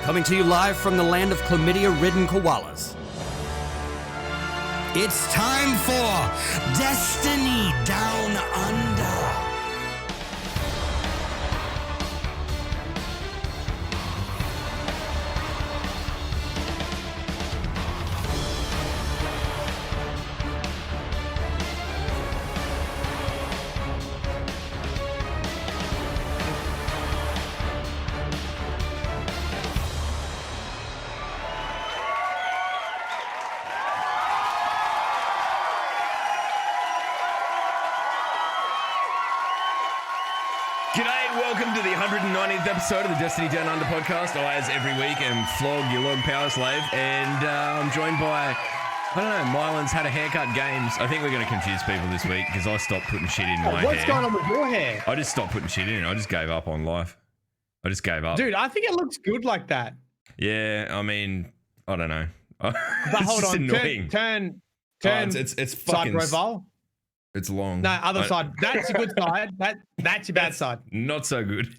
coming to you live from the land of chlamydia-ridden koalas. It's time for Destiny Down Under. G'day and welcome to the 190th episode of the Destiny Down Under podcast. I, as every week, am Flog, your log power slave, and I'm joined by, I don't know, Mylan's Had a Haircut Games. I think we're going to confuse people this week because I stopped putting shit in my hair. What's going on with your hair? I just stopped putting shit in. I just gave up on life. I just gave up. Dude, I think it looks good like that. Yeah, I mean, I don't know. But hold on, annoying. turn. It's fucking... Side profile. It's long. No, other side. That's your good side. That's your bad side. Not so good.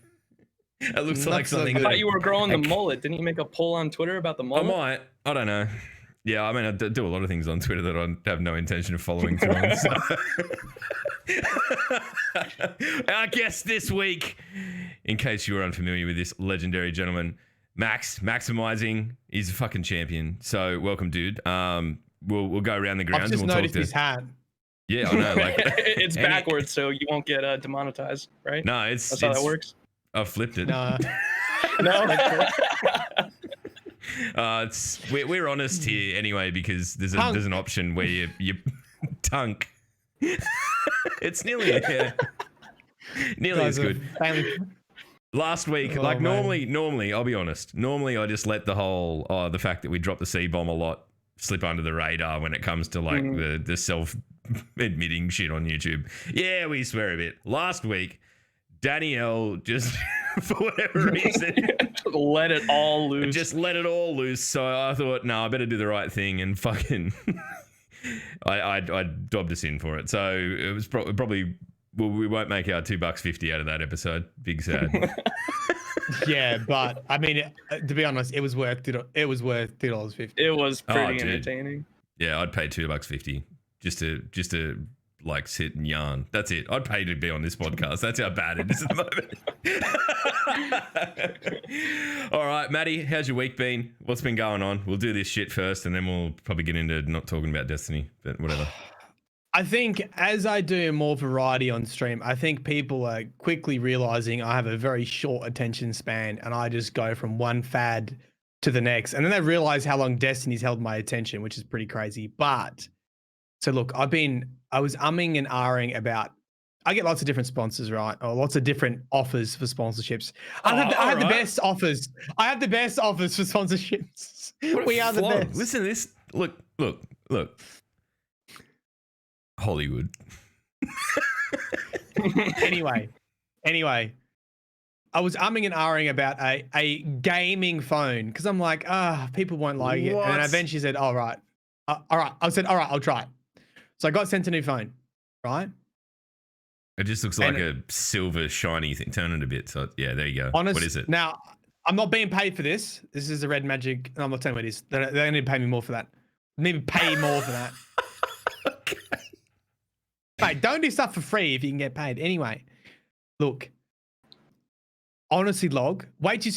It looks Not like so something. good. I thought you were growing the mullet. Didn't you make a poll on Twitter about the I mullet? might. I don't know. Yeah, I mean, I do a lot of things on Twitter that I have no intention of following through on. So. Our guest this week, in case you were unfamiliar with this legendary gentleman, Max, Maximizing. He's a fucking champion. So welcome, dude. We'll go around the grounds. I've just and we'll noticed talk his hat. Yeah, I know. Like it's backwards, so you won't get demonetized, right? No, That's how that works. I've flipped it. No. No. We're honest here anyway because there's an option where you tunk. It's nearly nearly as good. Last week, normally I'll be honest. Normally I just let the fact that we drop the C-bomb a lot slip under the radar when it comes to like the self-admitting shit on YouTube. Yeah, we swear a bit. Last week, Danielle just for whatever reason let it all loose. Just let it all loose. So I thought, no, I better do the right thing and fucking I dobbed us in for it. So it was probably we won't make our $2.50 out of that episode. Big sad. Yeah, but I mean, to be honest, it was worth $2.50. It was pretty dude. entertaining. Yeah, I'd pay $2.50 just to like sit and yarn. That's it. I'd pay to be on this podcast. That's how bad it is at the moment. All right, Maddie, how's your week been? What's been going on? We'll do this shit first, and then we'll probably get into not talking about Destiny, but whatever. I think as I do more variety on stream, I think people are quickly realizing I have a very short attention span and I just go from one fad to the next. And then they realize how long Destiny's held my attention, which is pretty crazy. But so look, I was umming and ahhing about, I get lots of different sponsors, right? Or lots of different offers for sponsorships. I have the best offers. I have the best offers for sponsorships. We are the best. Listen to this. Look. Hollywood. Anyway, I was umming and ahhing about a gaming phone because I'm like, people won't like it. And then eventually said, all right. I said, all right, I'll try it. So I got sent a new phone, right? It just looks like a silver shiny thing. Turn it a bit. So yeah, there you go. What is it? Now, I'm not being paid for this. This is a Red Magic. No, I'm not telling you what it is. They need to pay me more for that. They need to pay more for that. Okay. Mate, don't do stuff for free if you can get paid. Anyway, look. Honestly, log. Wait till you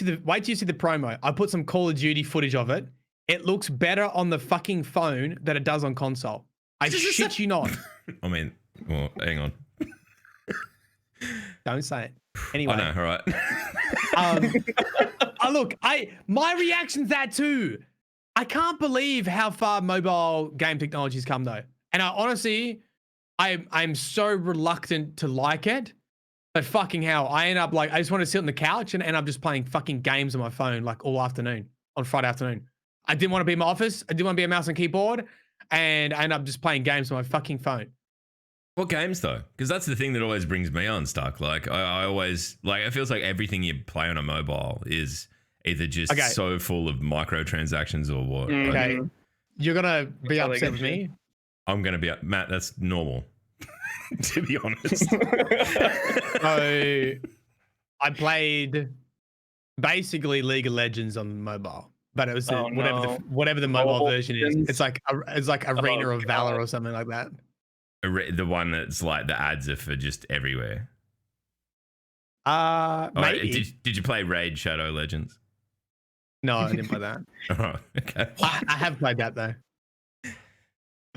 see the promo. I put some Call of Duty footage of it. It looks better on the fucking phone than it does on console. I shit you not. I mean, well, hang on. Don't say it. Anyway. I know, all right. Look, my reaction's that too. I can't believe how far mobile game technology's come though. And I'm so reluctant to like it, but fucking hell, I just want to sit on the couch and end up just playing fucking games on my phone like all afternoon on Friday afternoon. I didn't want to be in my office. I didn't want to be a mouse and keyboard, and I end up just playing games on my fucking phone. What games though? Because that's the thing that always brings me unstuck. Like I always like it feels like everything you play on a mobile is either just so full of microtransactions or what. Okay, you're gonna be upset with me. I'm going to be... Matt, that's normal, to be honest. So, I played basically League of Legends on mobile, but it was Oh, whatever the mobile version is. Legends? It's like Arena of Valor God. or something like that. The one that's like the ads are for just everywhere. Maybe. Did you play Raid Shadow Legends? No, I didn't play that. Oh, okay. I have played that though.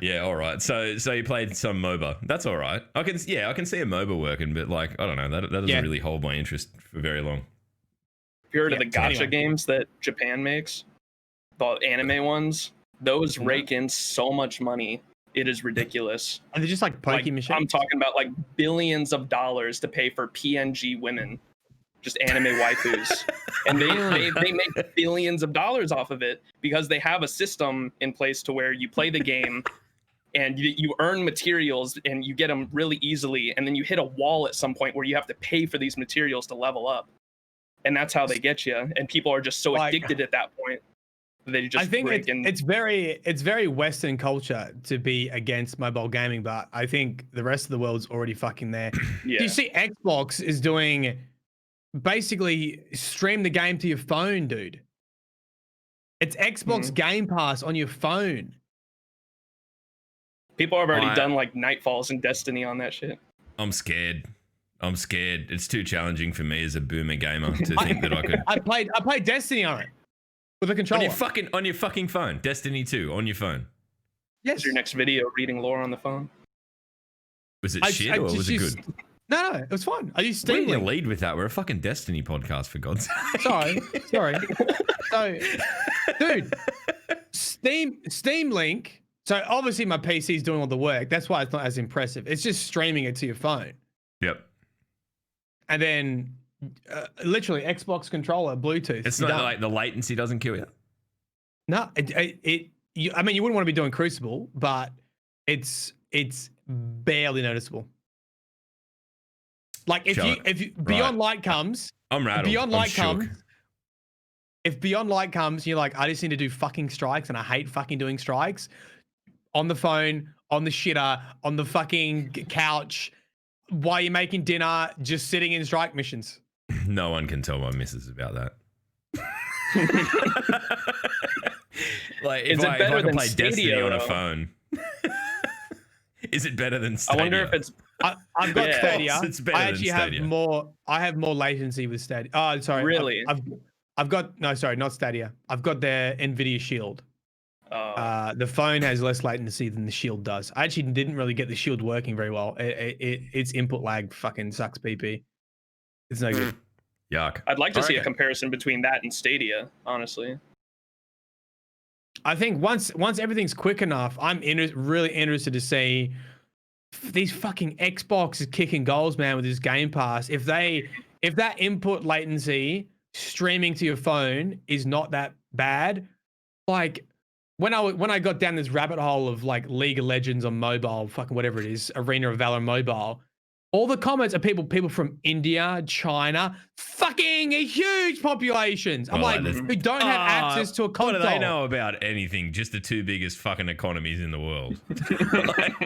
Yeah, all right. So you played some MOBA. That's all right. I can see a MOBA working, but like I don't know, that doesn't really hold my interest for very long. Have you heard of the gacha games that Japan makes? The anime ones? Those rake in so much money. It is ridiculous. And they're just like poking machines. I'm talking about like billions of dollars to pay for PNG women, just anime waifus, and they make billions of dollars off of it because they have a system in place to where you play the game and you earn materials and you get them really easily, and then you hit a wall at some point where you have to pay for these materials to level up, and that's how they get you. And people are just so addicted at that point. They just I think it's very Western culture to be against mobile gaming, but I think the rest of the world's already fucking there. Yeah. Do you see Xbox is doing basically stream the game to your phone, dude? It's Xbox Game Pass on your phone. People have already done like Nightfalls and Destiny on that shit. I'm scared. It's too challenging for me as a boomer gamer to think that I could. I played Destiny on it. With a controller. On your fucking phone. Destiny 2 on your phone. Yes. What's your next video reading lore on the phone? Was it shit or was it good? No, it was fun. I used Steam Why Link. didn't you lead with that? We're a fucking Destiny podcast, for God's sake. Sorry. So, dude, Steam Link. So obviously my PC is doing all the work. That's why it's not as impressive. It's just streaming it to your phone. Yep. And then literally Xbox controller, Bluetooth. It's not like the latency doesn't kill you. No, I mean, you wouldn't want to be doing Crucible, but it's barely noticeable. Like if Beyond Light comes, I'm rattled. If Beyond Light comes, you're like, I just need to do fucking strikes, and I hate fucking doing strikes on the phone, on the shitter, on the fucking couch, while you're making dinner, just sitting in strike missions. No one can tell my missus about that. Like, if I can play Stadia, Destiny on a phone, is it better than Stadia? I wonder if it's. I've got Stadia. It's better I actually than Stadia. have more. I have more latency with Stadia. Oh, sorry. Really? I've got no. Sorry, not Stadia. I've got the Nvidia Shield. The phone has less latency than the Shield does. I actually didn't really get the Shield working very well. Its input lag fucking sucks PP. It's no good. Yuck. I'd like to see a comparison between that and Stadia, honestly. I think once everything's quick enough, I'm really interested to see these fucking Xbox is kicking goals, man, with this Game Pass. If that input latency streaming to your phone is not that bad, like when I got down this rabbit hole of like League of Legends on mobile, fucking whatever it is, Arena of Valor mobile, all the comments are people from India, China, fucking huge populations. I'm like, who don't have access to a console. What do they know about anything? Just the two biggest fucking economies in the world.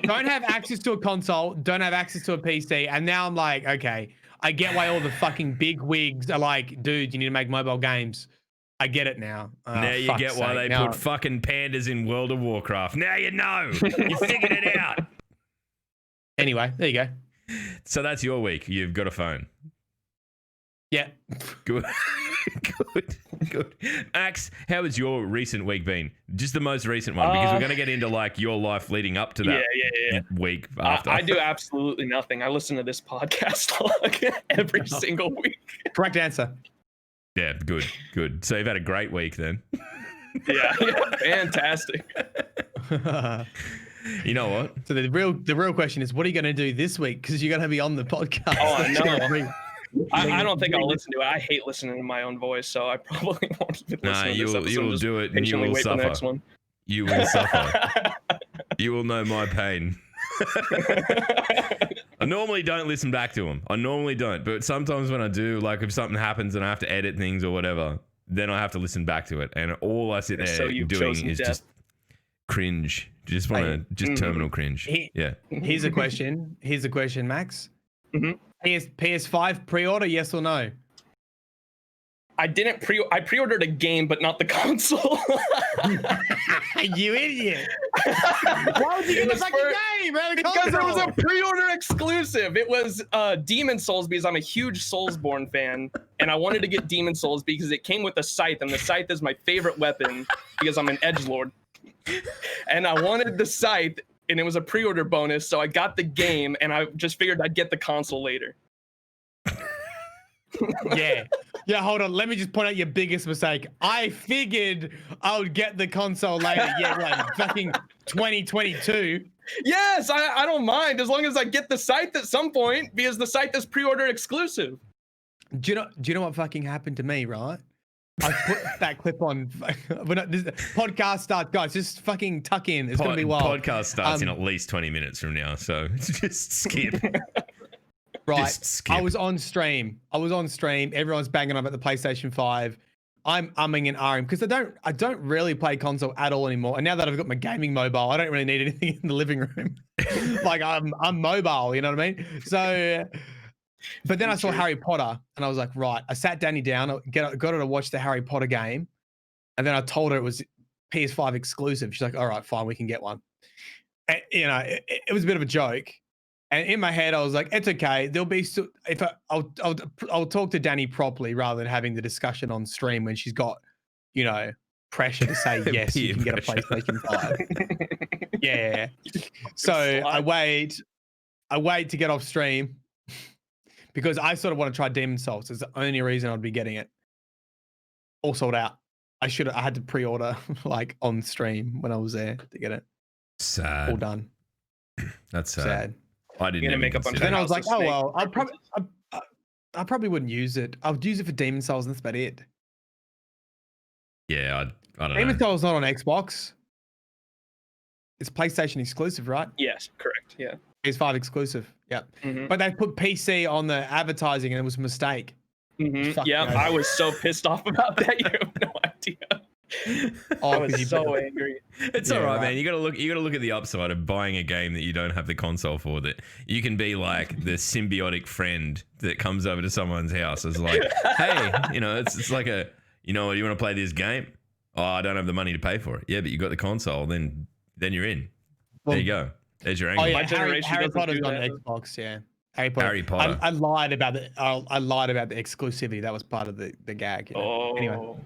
Don't have access to a console, don't have access to a PC. And now I'm like, okay, I get why all the fucking big wigs are like, dude, you need to make mobile games. I get it now. Now you get why they put fucking pandas in World of Warcraft. Now you know. You figured it out. Anyway, there you go. So that's your week. You've got a phone. Yeah. Good. Good. Max, how has your recent week been? Just the most recent one, because we're going to get into like your life leading up to that week after. I do absolutely nothing. I listen to this podcast like every single week. Correct answer. Yeah, good. So you've had a great week then. Yeah, fantastic. You know what? So the real question is, what are you going to do this week? Because you're going to be on the podcast. Oh, I know. I don't think I'll listen to it. I hate listening to my own voice, so I probably won't even listen to this episode. You will do it, and you will suffer. You will suffer. You will know my pain. I normally don't listen back to them. I normally don't, but sometimes when I do, like if something happens and I have to edit things or whatever, then I have to listen back to it, and all I sit there doing is just cringe. Just want to terminal cringe. Here's a question, Max. PS5 pre-order, yes or no? I pre-ordered a game, but not the console. You idiot! Why would you get the fucking game? Because it was a pre-order exclusive. It was Demon Souls because I'm a huge Soulsborne fan, and I wanted to get Demon Souls because it came with a scythe, and the scythe is my favorite weapon because I'm an edgelord. And I wanted the scythe, and it was a pre-order bonus, so I got the game, and I just figured I'd get the console later. Yeah, hold on. Let me just point out your biggest mistake. I figured I would get the console later. Yeah, like fucking 2022. Yes, I don't mind as long as I get the scythe at some point because the scythe is pre-order exclusive. Do you know what fucking happened to me, right? I put that clip on. This podcast starts, guys. Just fucking tuck in. It's gonna be wild. Podcast starts in at least 20 minutes from now, so just skip. Right. I was on stream. Everyone's banging up at the PlayStation 5. I'm umming and ahhing because I don't really play console at all anymore. And now that I've got my gaming mobile, I don't really need anything in the living room. Like I'm mobile, you know what I mean? So, but then I saw Harry Potter and I was like, right. I sat Danny down, got her to watch the Harry Potter game, and then I told her it was PS5 exclusive. She's like, all right, fine, we can get one. And, you know, it was a bit of a joke. And in my head, I was like, "It's okay. There'll be I'll talk to Danny properly rather than having the discussion on stream when she's got, you know, pressure to say yes, you can get a PlayStation 5." Yeah. So I wait to get off stream because I sort of want to try Demon Souls. It's the only reason I'd be getting it. All sold out. I had to pre-order like on stream when I was there to get it. Sad. All done. That's sad. I didn't even make up. Then I was like, oh well, I probably wouldn't use it. I would use it for Demon Souls, and that's about it. Yeah, I don't know. Demon Souls not on Xbox. It's PlayStation exclusive, right? Yes, correct. Yeah. PS5 exclusive. Yeah. Mm-hmm. But they put PC on the advertising, and it was a mistake. Mm-hmm. Yeah, I was so pissed off about that. You have no idea. I was so angry. It's all right, man. You gotta look at the upside of buying a game that you don't have the console for. That you can be like the symbiotic friend that comes over to someone's house. It's like, hey, you know, it's like a, you know, you want to play this game? Oh, I don't have the money to pay for it. Yeah, but you got the console. Then you're in. There you go. There's your angle. Oh yeah, Harry Potter's on Xbox. Yeah. Harry Potter. I lied about the exclusivity. That was part of the gag. You know? Oh. Anyway.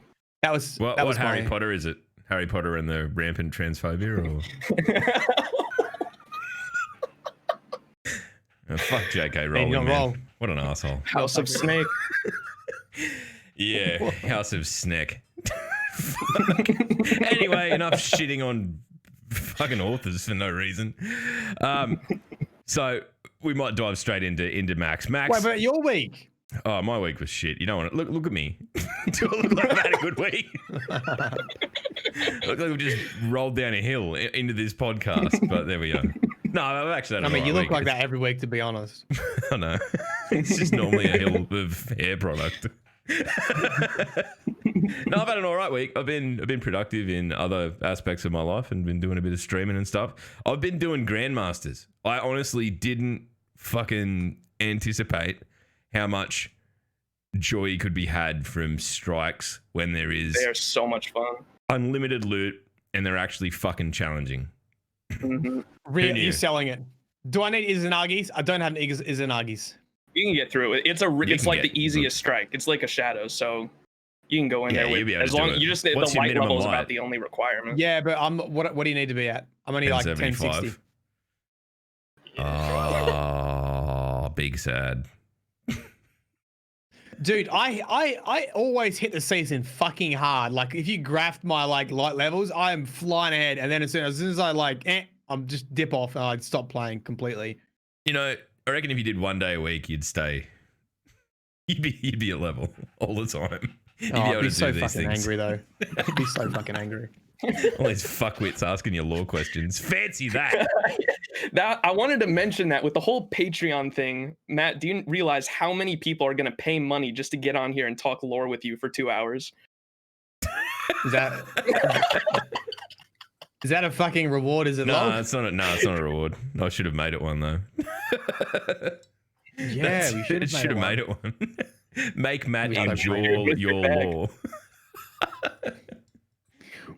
That was what Harry Potter is it? Harry Potter and the rampant transphobia, or oh, fuck J.K. Rowling, man. What an asshole. House of Snake. Yeah, House of Snake. Anyway, enough shitting on fucking authors for no reason. So we might dive straight into Max. Wait, but your week. Oh, my week was shit. You don't want to look at me. Do I look like I've had a good week? Look like we've just rolled down a hill into this podcast, but there we go. No, I've actually had you look like that every week, to be honest. I know. It's just normally a hill of hair product. No, I've had an all right week. I've been productive in other aspects of my life and been doing a bit of streaming and stuff. I've been doing Grandmasters. I honestly didn't fucking anticipate how much joy could be had from strikes when they are so much fun. Unlimited loot, and they're actually fucking challenging. Mm-hmm. Really, you're selling it. Do I need Izanagis? I don't have Izanagis. You can get through it. It's like the easiest strike. It's like a shadow, so you can go in there with as long you just the light level is about the only requirement. Yeah, but what do you need to be at? I'm only like 1060. Oh, big sad. Dude, I always hit the season fucking hard. Like if you graphed my like light levels, I am flying ahead, and then as soon as I I'm just dip off and I'd stop playing completely. You know, I reckon if you did one day a week, you'd stay. You'd be at level all the time. I'd be so fucking angry though. I'd be so fucking angry. All these fuckwits asking you law questions. Fancy that. That I wanted to mention that with the whole Patreon thing, Matt, do you realize how many people are going to pay money just to get on here and talk lore with you for 2 hours? Is that a fucking reward? Is it? No, it's not a reward. I should have made it one though. Yeah, we should have made it one. Make Matt Yeah, endure your law.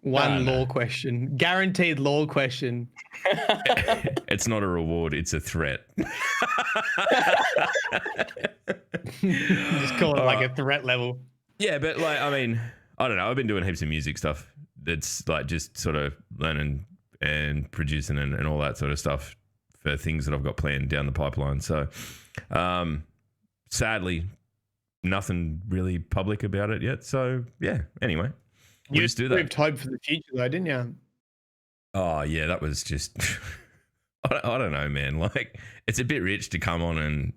One law question. Guaranteed law question. It's not a reward, it's a threat. Just call it like a threat level. Yeah, but like, I mean, I don't know. I've been doing heaps of music stuff that's like just sort of learning and producing and all that sort of stuff for things that I've got planned down the pipeline. So, sadly, nothing really public about it yet. So, yeah, anyway, we'll just do that. You proved hope for the future, though, didn't you? Oh, yeah, that was just, I don't know, man. Like, it's a bit rich to come on and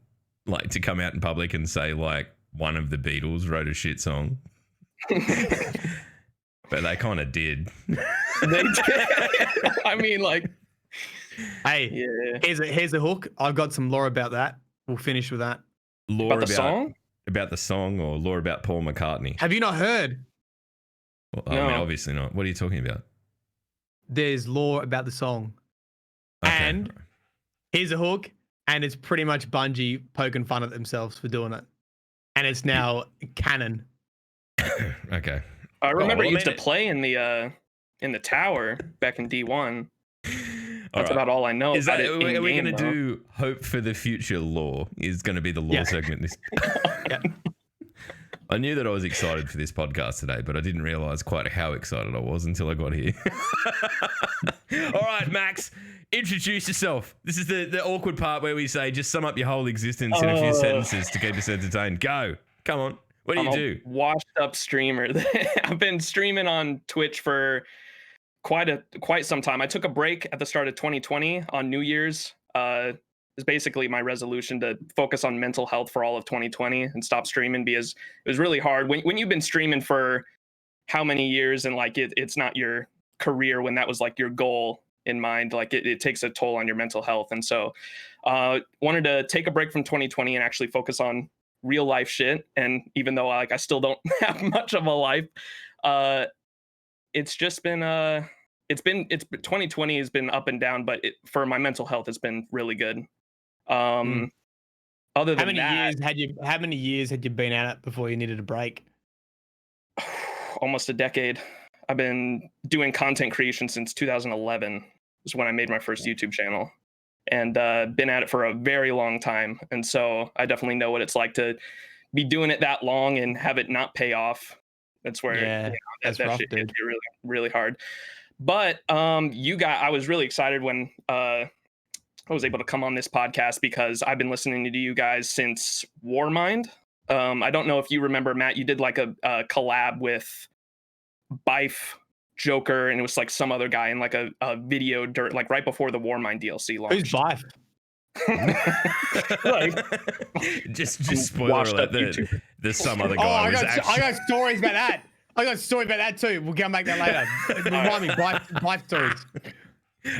like to come out in public and say like one of the Beatles wrote a shit song. But they kind of did. They did. I mean, like, hey, yeah. Here's a hook. I've got some lore about that. We'll finish with that. Lore About the song? About the song, or lore about Paul McCartney? Have you not heard? Well, I mean, obviously not. What are you talking about? There's lore about the song. Okay. And here's a hook, and it's pretty much Bungie poking fun at themselves for doing it. And it's now canon. Okay. I remember you used to play in the tower back in D1. That's about all I know. Is that, are we going to though. do hope for the future lore? Is going to be the lore segment. This. Yeah. I knew that I was excited for this podcast today, but I didn't realize quite how excited I was until I got here. All right, Max, introduce yourself. This is the awkward part where we say just sum up your whole existence in a few sentences to keep us entertained. Go. Come on. What do you do? Washed up streamer. I've been streaming on Twitch for quite some time. I took a break at the start of 2020 on New Year's. Is basically my resolution to focus on mental health for all of 2020 and stop streaming, because it was really hard when you've been streaming for how many years and like it's not your career, when that was like your goal in mind, like it takes a toll on your mental health. And so wanted to take a break from 2020 and actually focus on real life shit. And even though like I still don't have much of a life, it's just been 2020 has been up and down, but for my mental health it's been really good. Other than how many years had you been at it before you needed a break? Almost a decade. I've been doing content creation since 2011 is when I made my first YouTube channel, and been at it for a very long time. And so I definitely know what it's like to be doing it that long and have it not pay off. That's where that's that rough, shit dude. gets really, really hard. But I was really excited when I was able to come on this podcast, because I've been listening to you guys since Warmind. I don't know if you remember, Matt, you did like a collab with Bife, Joker, and it was like some other guy in like a video like right before the Warmind DLC launched. Who's Bife? just spoiler alert, there's some other guy. I got stories about that. I got stories about that too. We'll come back to that later. Remind me, Bife stories.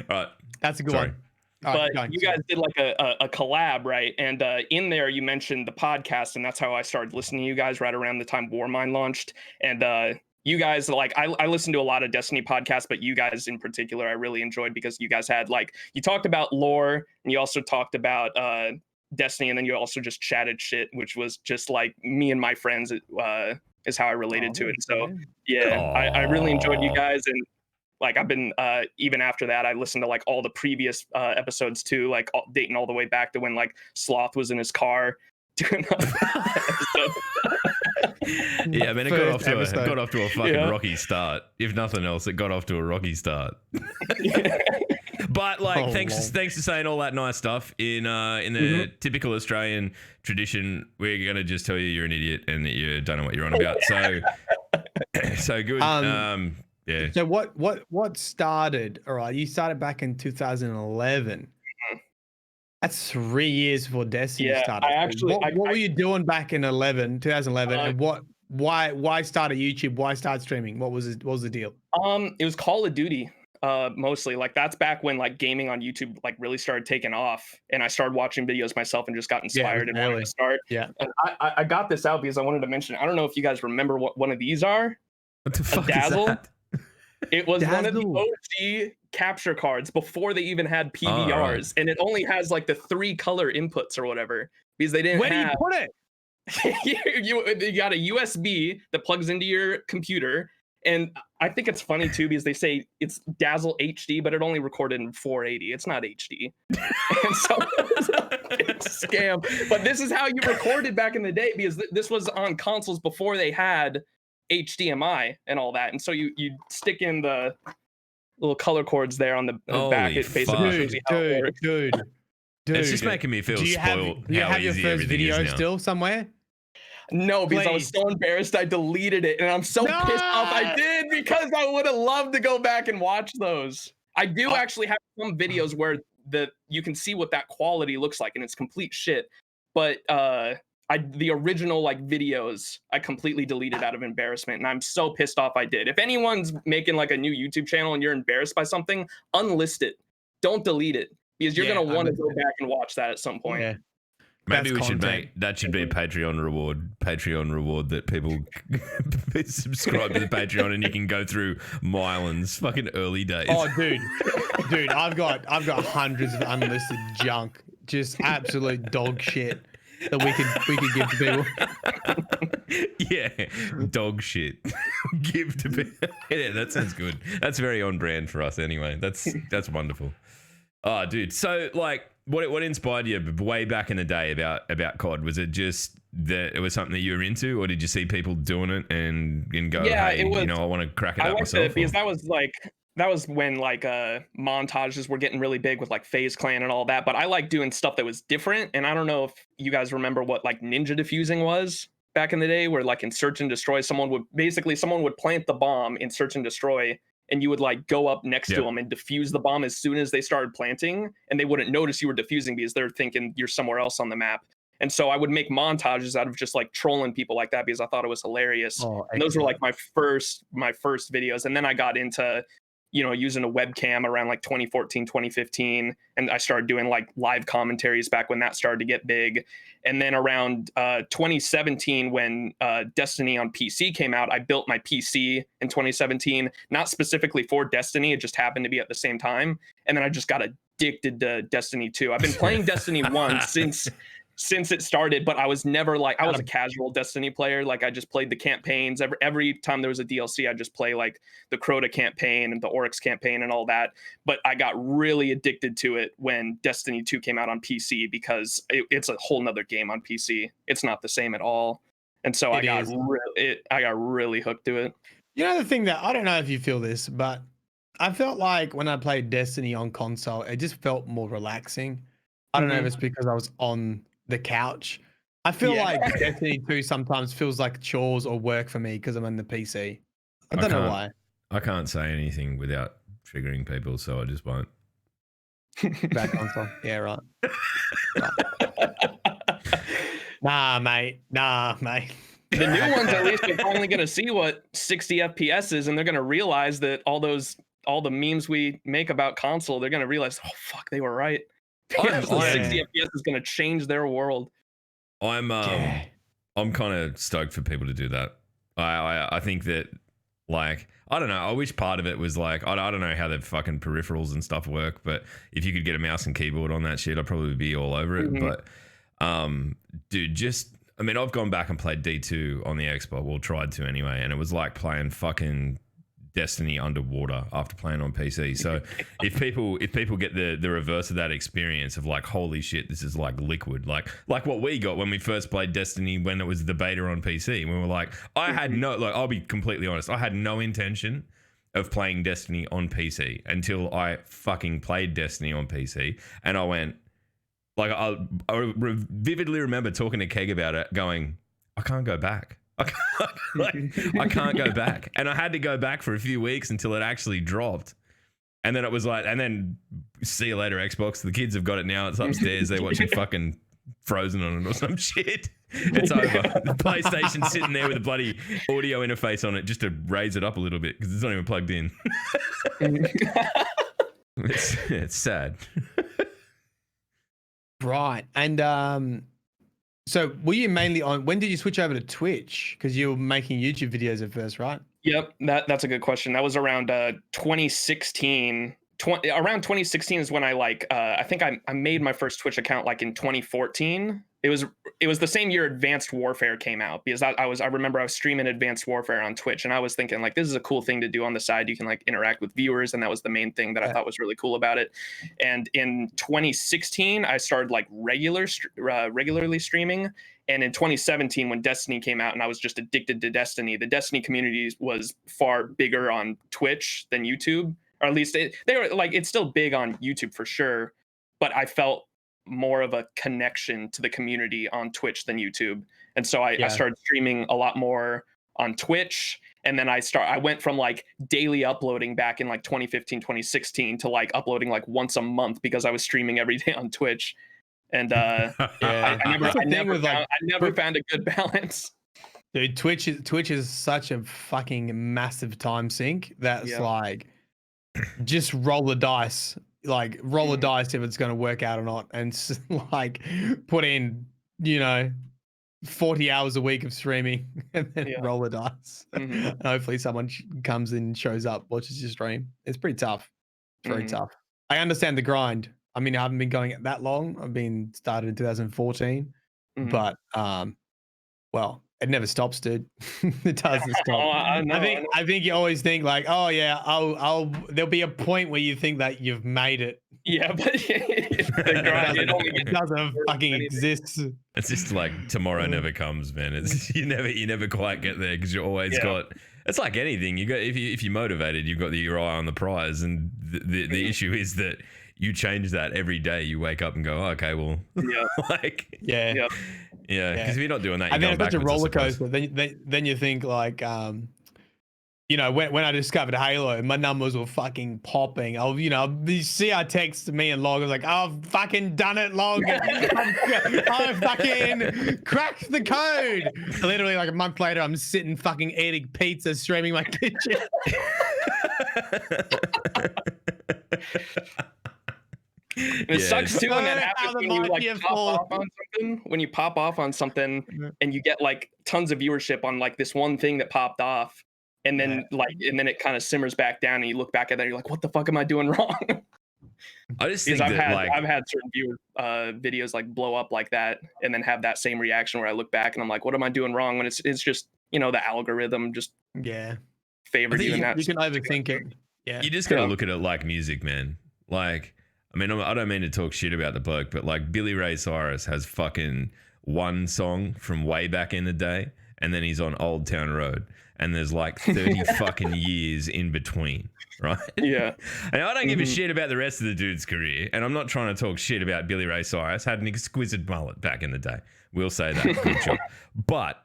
All right. That's a good one. But you guys did like a collab, right? And in there you mentioned the podcast, and that's how I started listening to you guys right around the time Warmind launched. And you guys, like, I listened to a lot of Destiny podcasts, but you guys in particular I really enjoyed, because you guys had like, you talked about lore and you also talked about Destiny, and then you also just chatted shit, which was just like me and my friends is how I related to it. So yeah, I really enjoyed you guys. And like I've been even after that I listened to like all the previous episodes too, like dating all the way back to when like Sloth was in his car doing yeah, I mean, it got off to a fucking rocky start. If nothing else, it got off to a rocky start. But like, thanks for saying all that nice stuff. In the typical Australian tradition, we're gonna just tell you you're an idiot and that you don't know what you're on about. So good. Yeah. So what started? All right, you started back in 2011. That's 3 years before Destiny started. What were you doing back in 2011, and why start a YouTube? Why start streaming? What was the deal? It was Call of Duty, mostly. Like that's back when like gaming on YouTube like really started taking off, and I started watching videos myself and just got inspired and wanted to start. Yeah, and I got this out because I wanted to mention. I don't know if you guys remember what one of these are. What the fuck Dazzle? is that? It was one of the OG capture cards before they even had PVRs, and it only has like the 3 color inputs or whatever, because they didn't. Where do you put it? you got a USB that plugs into your computer. And I think it's funny too because they say it's Dazzle HD, but it only recorded in 480. It's not HD. And so it's a scam. But this is how you recorded back in the day because this was on consoles before they had HDMI and all that. And so you stick in the little color cords there on the back. It basically shows you how it works. Dude. It's just making me feel spoiled. Do you have your first video still somewhere? No, because I was so embarrassed I deleted it, and I'm so pissed off I did because I would have loved to go back and watch those. I do actually have some videos where you can see what that quality looks like, and it's complete shit. But the original like videos I completely deleted out of embarrassment, and I'm so pissed off I did. If anyone's making like a new YouTube channel and you're embarrassed by something, unlist it. Don't delete it because you're gonna want to go back and watch that at some point. Yeah. Maybe we should that should be a Patreon reward that people subscribe to the Patreon and you can go through Mylan's fucking early days. Oh, dude, I've got hundreds of unlisted junk, just absolute dog shit that we could give to people. Yeah, dog shit. Give to people. Yeah, that sounds good. That's very on brand for us anyway. That's wonderful. Oh, dude. So like, what inspired you way back in the day about COD? Was it just that it was something that you were into, or did you see people doing it and go, hey, it was, I want to crack it up myself? Because that was when like montages were getting really big with like FaZe Clan and all that. But I like doing stuff that was different. And I don't know if you guys remember what like ninja defusing was back in the day, where like in Search and Destroy, someone would plant the bomb in Search and Destroy, and you would like go up next to them and defuse the bomb as soon as they started planting, and they wouldn't notice you were defusing because they're thinking you're somewhere else on the map. And so I would make montages out of just like trolling people like that because I thought it was hilarious. And those were like my first videos. And then I got into, using a webcam around like 2014, 2015. And I started doing like live commentaries back when that started to get big. And then around 2017, when Destiny on PC came out, I built my PC in 2017, not specifically for Destiny. It just happened to be at the same time. And then I just got addicted to Destiny 2. I've been playing Destiny 1 since it started, but I was never like, I was a casual Destiny player. Like I just played the campaigns. Every time there was a DLC, I just play like the Crota campaign and the Oryx campaign and all that. But I got really addicted to it when Destiny 2 came out on PC because it's a whole nother game on PC. It's not the same at all. And so I got really hooked to it. You know, the thing that I don't know if you feel this, but I felt like when I played Destiny on console, it just felt more relaxing. I don't know if it's because I was on the couch. I feel like Destiny 2 sometimes feels like chores or work for me because I'm on the PC. I don't know why. I can't say anything without triggering people, so I just won't. Back console. Yeah, right. Nah, mate. The new ones, at least, are finally going to see what 60 FPS is, and they're going to realize that all the memes we make about console, they're going to realize, oh, fuck, they were right. 60 FPS is going to change their world. I'm kind of stoked for people to do that. I think that, like, I don't know. I wish part of it was like, I don't know how the fucking peripherals and stuff work, but if you could get a mouse and keyboard on that shit, I'd probably be all over it. But, dude, I've gone back and played D2 on the Xbox. Well, tried to anyway, and it was like playing fucking Destiny underwater after playing on PC. So if people get the reverse of that experience of like, holy shit, this is like liquid, like what we got when we first played Destiny when it was the beta on PC. We were like, I'll be completely honest, I had no intention of playing Destiny on PC until I fucking played Destiny on PC, and I went like, I vividly remember talking to Keg about it, going, I can't go back. I can't go back. And I had to go back for a few weeks until it actually dropped. And then it was like, and then see you later, Xbox. The kids have got it now. It's upstairs. They're watching fucking Frozen on it or some shit. It's over. The PlayStation's sitting there with a bloody audio interface on it just to raise it up a little bit because it's not even plugged in. It's sad. Right. And so were you mainly on, when did you switch over to Twitch? Because you were making YouTube videos at first, right? Yep, that's a good question. That was around 2016. Around 2016 is when I I think I made my first Twitch account like in 2014 it was the same year Advanced Warfare came out, because I remember I was streaming Advanced Warfare on Twitch, and I was thinking like, this is a cool thing to do on the side. You can like interact with viewers, and that was the main thing that I thought was really cool about it. And in 2016, I started like regularly streaming. And in 2017, when Destiny came out and I was just addicted to Destiny, the Destiny community was far bigger on Twitch than YouTube, or at least they were like, it's still big on YouTube for sure, but I felt more of a connection to the community on Twitch than YouTube. And so I started streaming a lot more on Twitch. And then I went from like daily uploading back in like 2015, 2016 to like uploading like once a month because I was streaming every day on Twitch. And I never found a good balance. Dude, Twitch is such a fucking massive time sink that's like just roll the dice. Like roll the dice if it's going to work out or not, and like put in 40 hours a week of streaming and then roll the dice. And hopefully someone comes in, shows up, watches your stream. It's pretty tough. It's very tough. I understand the grind. I mean, I haven't been going it that long. I've been started in 2014, but well, it never stops, dude. It doesn't stop. I think you always think like, oh yeah, there'll be a point where you think that you've made it. Yeah, but it doesn't fucking exist. It's just like tomorrow never comes, man. It's you never quite get there because you always got. It's like anything. You got if you're motivated, you've got your eye on the prize, and the issue is that you change that every day. You wake up and go, oh, okay, well, because if you're not doing that, and then it's such a roller coaster. Then you think like, when I discovered Halo, my numbers were fucking popping. You see, I text me and Log. I was like, oh, I've fucking done it, Log. I fucking cracked the code. Literally, like a month later, I'm sitting fucking eating pizza, streaming my kitchen. And it sucks too when that happens when you like when you pop off on something and you get like tons of viewership on like this one thing that popped off, and then and then it kind of simmers back down and you look back at that and you're like, what the fuck am I doing wrong? I just think I've had certain viewer videos like blow up like that and then have that same reaction where I look back and I'm like, what am I doing wrong? When it's just the algorithm just favored you in that. You can overthink it. Yeah, you just gotta look at it like music, man. Like, I mean, I don't mean to talk shit about the bloke, but like Billy Ray Cyrus has fucking one song from way back in the day, and then he's on Old Town Road, and there's like 30 fucking years in between, right? Yeah. And I don't give a shit about the rest of the dude's career, and I'm not trying to talk shit about Billy Ray Cyrus. Had an exquisite mullet back in the day. We'll say that. Good job. But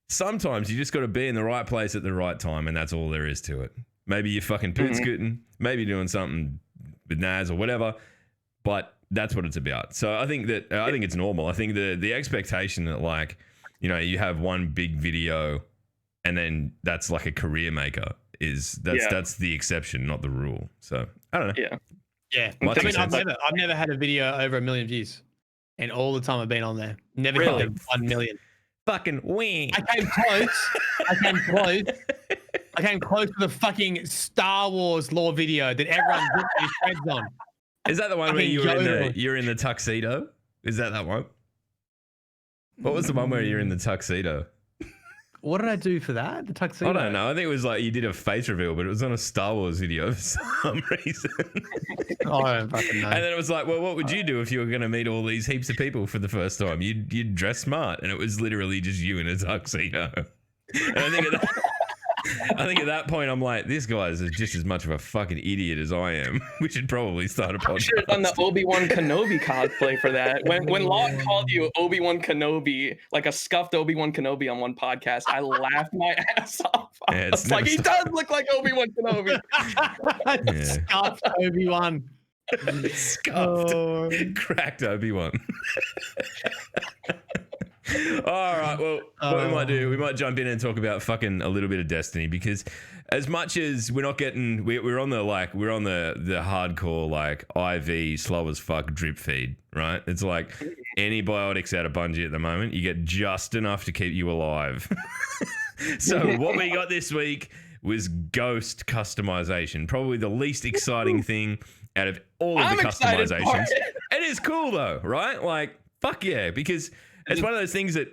sometimes you just got to be in the right place at the right time, and that's all there is to it. Maybe you're fucking poot scooting, maybe doing something with Naz or whatever, but that's what it's about. So I think it's normal. I think the expectation that like, you have one big video and then that's like a career maker that's the exception, not the rule. So I don't know. Yeah. I mean, I've never had a video over 1 million views, and all the time I've been on there, never hit 1 million. Fucking wing. I came close to the fucking Star Wars lore video that everyone put their threads on. Is that the one where you're in the tuxedo? Is that one? What was the one where you're in the tuxedo? What did I do for that? The tuxedo? I don't know. I think it was like you did a face reveal, but it was on a Star Wars video for some reason. I don't fucking know. And then it was like, well, what would you do if you were going to meet all these heaps of people for the first time? You'd dress smart, and it was literally just you in a tuxedo. And I think at that point, I'm like, this guy is just as much of a fucking idiot as I am. We should probably start a podcast. I should have done the Obi-Wan Kenobi cosplay for that. When Locke called you Obi-Wan Kenobi, like a scuffed Obi-Wan Kenobi on one podcast, I laughed my ass off. I was like, he does look like Obi-Wan Kenobi. Scuffed Obi-Wan. Scuffed. Cracked Obi-Wan. All right, well, what we might do, we might jump in and talk about fucking a little bit of Destiny, because as much as we're not getting, we're on the hardcore like IV slow as fuck drip feed, right? It's like antibiotics out of Bungie at the moment. You get just enough to keep you alive. So what we got this week was Ghost customization, probably the least exciting thing out of all of the customizations. It is cool though, right? Like, fuck yeah, because It's one of those things that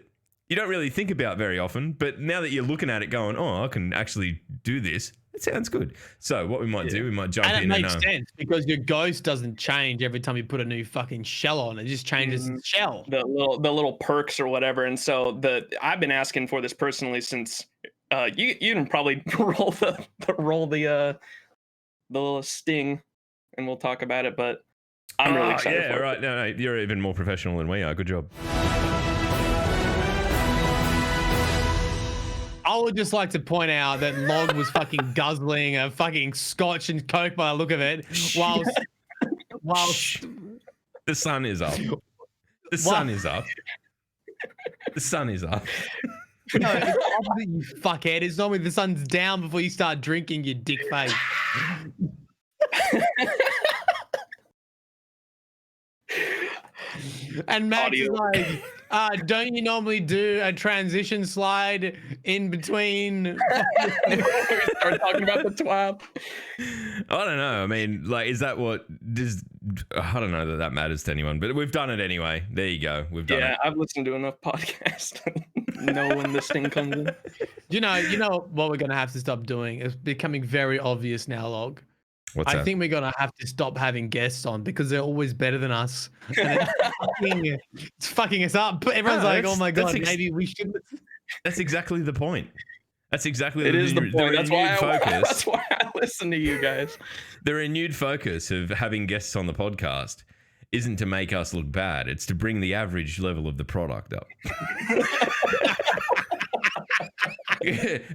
you don't really think about very often, but now that you're looking at it going, oh, I can actually do this, it sounds good. So what we might do, we might jump and in it makes sense because your ghost doesn't change every time you put a new fucking shell on. It just changes its shell. The little perks or whatever. And so I've been asking for this personally since you can probably roll the little sting, and we'll talk about it. But I'm really excited. Yeah, for right. it. No, you're even more professional than we are. Good job. I would just like to point out that Log was fucking guzzling a fucking scotch and coke by the look of it, whilst the sun is up. The sun is up. The sun is up. No, it's opposite, you fuckhead. It's normally the sun's down before you start drinking, you dick face. And Max is like, don't you normally do a transition slide in between? Start talking about the TWAB. I don't know. I mean, like, is that what does? I don't know that matters to anyone, but we've done it anyway. There you go. We've done it. Yeah, I've listened to enough podcasts to know when this thing comes in. You know what we're gonna have to stop doing? It's becoming very obvious now, Log. What's I that? think we're gonna have to stop having guests on because they're always better than us. And it's fucking us up. But everyone's like, "Oh my god, maybe we should." That's exactly the point. That's exactly It is the point. That's why focus. I listen to you guys. The renewed focus of having guests on the podcast isn't to make us look bad. It's to bring the average level of the product up.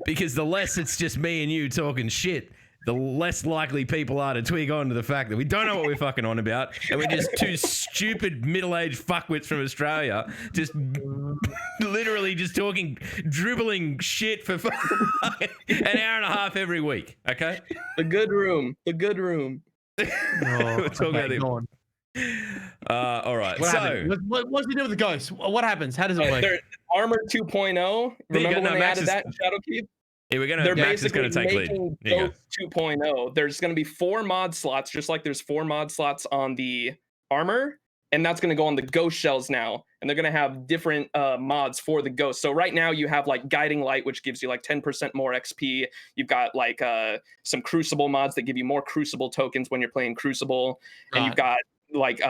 Because the less it's just me and you talking shit, the less likely people are to twig on to the fact that we don't know what we're fucking on about, and we're just two stupid middle-aged fuckwits from Australia, just literally just talking, dribbling shit for an hour and a half every week. Okay. The good room. The good room. We're talking about on. all right. What's he do with the ghost? What happens? How does it work? Armor 2.0. Remember when they added that in Shadowkeep? Yeah, They're Max is basically gonna take lead. making Ghost 2.0. There's going to be 4 mod slots, just like there's 4 mod slots on the armor, and that's going to go on the ghost shells now. And they're going to have different mods for the ghost. So right now you have like Guiding Light, which gives you like 10% more XP. You've got like some Crucible mods that give you more Crucible tokens when you're playing Crucible, and you've got like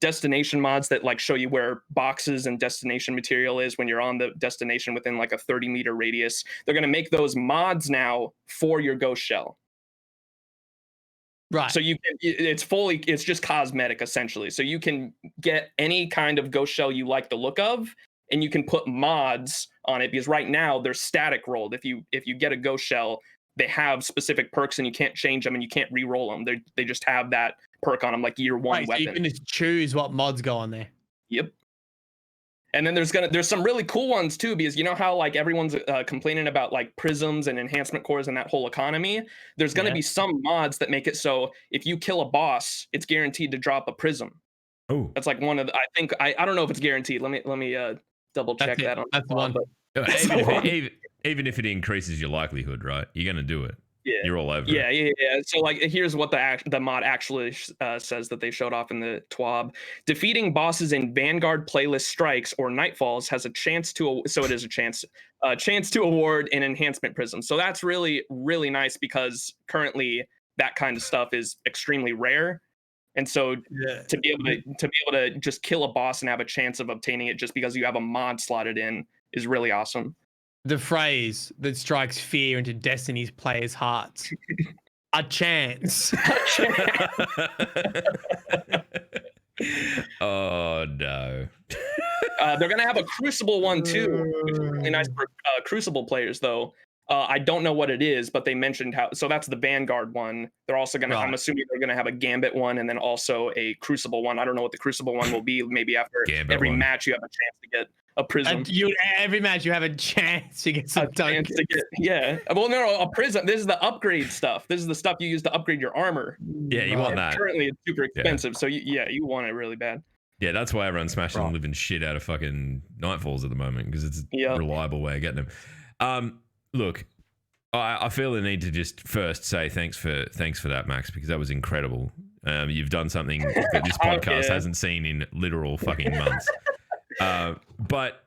destination mods that like show you where boxes and destination material is when you're on the destination within like a 30-meter radius. They're going to make those mods now for your ghost shell. Right. So it's just cosmetic essentially. So you can get any kind of ghost shell you like the look of, and you can put mods on it, because right now they're static rolled. If you get a ghost shell, they have specific perks and you can't change them and you can't re-roll them. They just have that perk on them, like year 1 weapon. So you can just choose what mods go on there. Yep. And then there's some really cool ones too, because you know how like everyone's complaining about like prisms and enhancement cores and that whole economy. There's going to be some mods that make it so if you kill a boss, it's guaranteed to drop a prism. Oh, that's like one of the, I don't know if it's guaranteed. Let me double check that on. That's the one. Even if it increases your likelihood, right? You're going to do it. Yeah. You're all over yeah, it. Yeah. So like, here's what the mod actually says that they showed off in the TWAB. Defeating bosses in Vanguard playlist strikes or Nightfalls has a chance to, so it is a chance to award an enhancement prism. So that's really, really nice, because currently that kind of stuff is extremely rare. And so to be able to just kill a boss and have a chance of obtaining it just because you have a mod slotted in is really awesome. The phrase that strikes fear into Destiny's players' hearts. A chance. Oh, no. They're going to have a Crucible one, too, which is really nice for Crucible players, though. I don't know what it is, but they mentioned how... So that's the Vanguard one. They're also going to... I'm assuming they're going to have a Gambit one and then also a Crucible one. I don't know what the Crucible one will be. Maybe after every match, you have a chance to get a prism. Every match you have a chance to get some tokens. Well, no, a prism. This is the upgrade stuff. This is the stuff you use to upgrade your armor. Yeah, you want that. Currently, it's super expensive, so you want it really bad. Yeah, that's why everyone's smashing the living shit out of fucking Nightfalls at the moment, because it's a reliable way of getting them. Look, I feel the need to just first say thanks for that, Max, because that was incredible. You've done something that this podcast hasn't seen in literal fucking months. But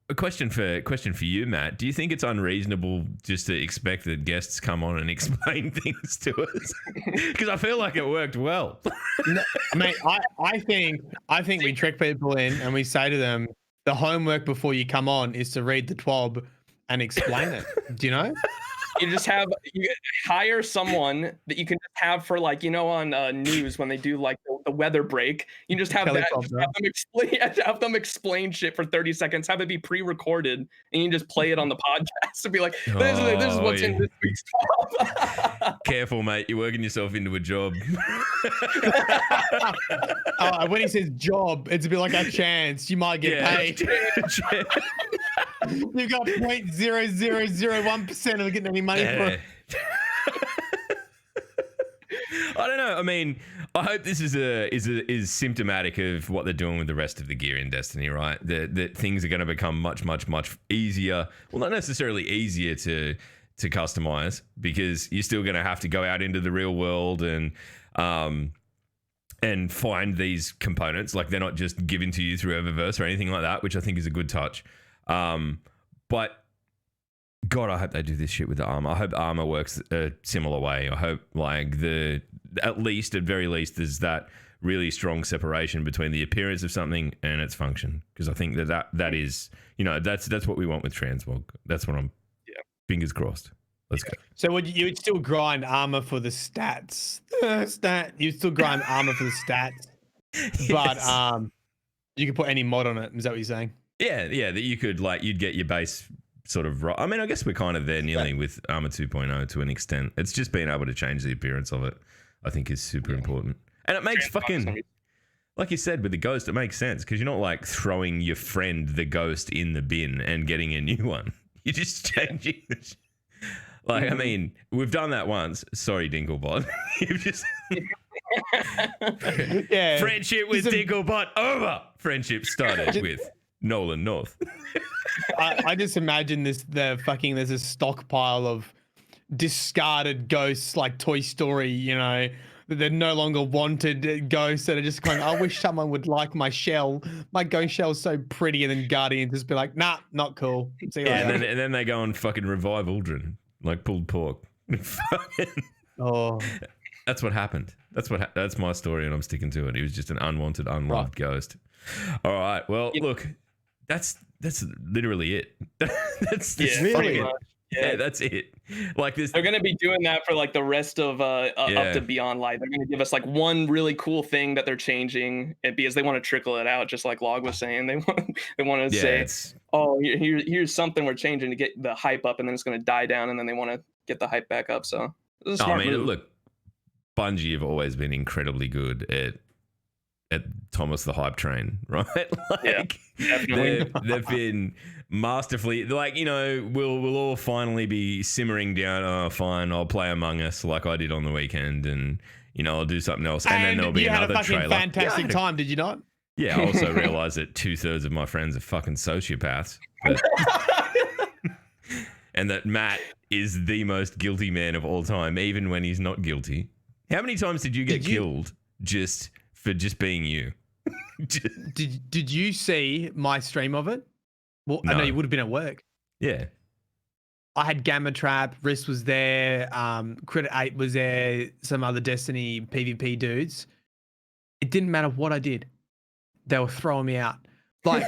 a question for you, Matt. Do you think it's unreasonable just to expect that guests come on and explain things to us? Because I feel like it worked well. No, mate, I think we trick people in and we say to them, the homework before you come on is to read the TWAB and explain it. Do you know? You hire someone that you can just have for like, on news when they do like the weather break. You just have have them explain shit for 30 seconds, have it be pre-recorded, and you just play it on the podcast and be like, this is what's in this week's TWAB. Careful, mate. You're working yourself into a job. When he says job, it's a bit like a chance. You might get paid. You've got 0.0001% of getting any money for it. I don't know. I mean, I hope this is symptomatic of what they're doing with the rest of the gear in Destiny, right? That things are going to become much easier. Well, not necessarily easier to customize, because you're still going to have to go out into the real world and find these components. Like, they're not just given to you through Eververse or anything like that, which I think is a good touch. But God, I hope they do this shit with the armor. I hope armor works a similar way. I hope like at very least there's that really strong separation between the appearance of something and its function. Because I think that is, that's what we want with Transmog. That's what I'm fingers crossed. Let's go. So you would still grind armor for the stats. You'd still grind armor for the stats. But you could put any mod on it. Is that what you're saying? Yeah, that you could, like, you'd get your base sort of right. I mean, I guess we're kind of there nearly with Armor 2.0 to an extent. It's just being able to change the appearance of it, I think, is super important. And it makes fucking, like you said, with the ghost, it makes sense, because you're not like throwing your friend the ghost in the bin and getting a new one. You're just changing the shit. Like, I mean, we've done that once. Sorry, Dinklebot. You've just... Friendship with Dinklebot over. Friendship started with Nolan North. I just imagine there's a stockpile of discarded ghosts like Toy Story, that they're no longer wanted ghosts that are just going, I wish someone would like my shell. My ghost shell's so pretty. And then Guardians just be like, nah, not cool. See you later. And then they go and fucking revive Uldren, like pulled pork. Oh. That's what happened. That's my story, and I'm sticking to it. He was just an unwanted, unloved ghost. All right. Well, look, that's literally it. That's really. Yeah, that's it. Like this, they're gonna be doing that for like the rest of up to Beyond Light. They're gonna give us like one really cool thing that they're changing, and because they want to trickle it out, just like Log was saying. They want to say, oh, here's something we're changing to get the hype up, and then it's gonna die down, and then they want to get the hype back up. So this is a smart move. Look, Bungie have always been incredibly good at Thomas the Hype Train, right? Like, definitely. They've been masterfully, like, we'll all finally be simmering down. Oh, fine, I'll play Among Us like I did on the weekend, and I'll do something else, and then there'll be another trailer. You had a fucking fantastic time, did you not? Yeah, I also realized that 2/3 of my friends are fucking sociopaths, and that Matt is the most guilty man of all time, even when he's not guilty. How many times did you get killed just for just being you? Did you see my stream of it? Well, no. I know you would have been at work. Yeah. I had Gamma Trap, Riss was there, Credit 8 was there, some other Destiny PvP dudes. It didn't matter what I did. They were throwing me out. Like,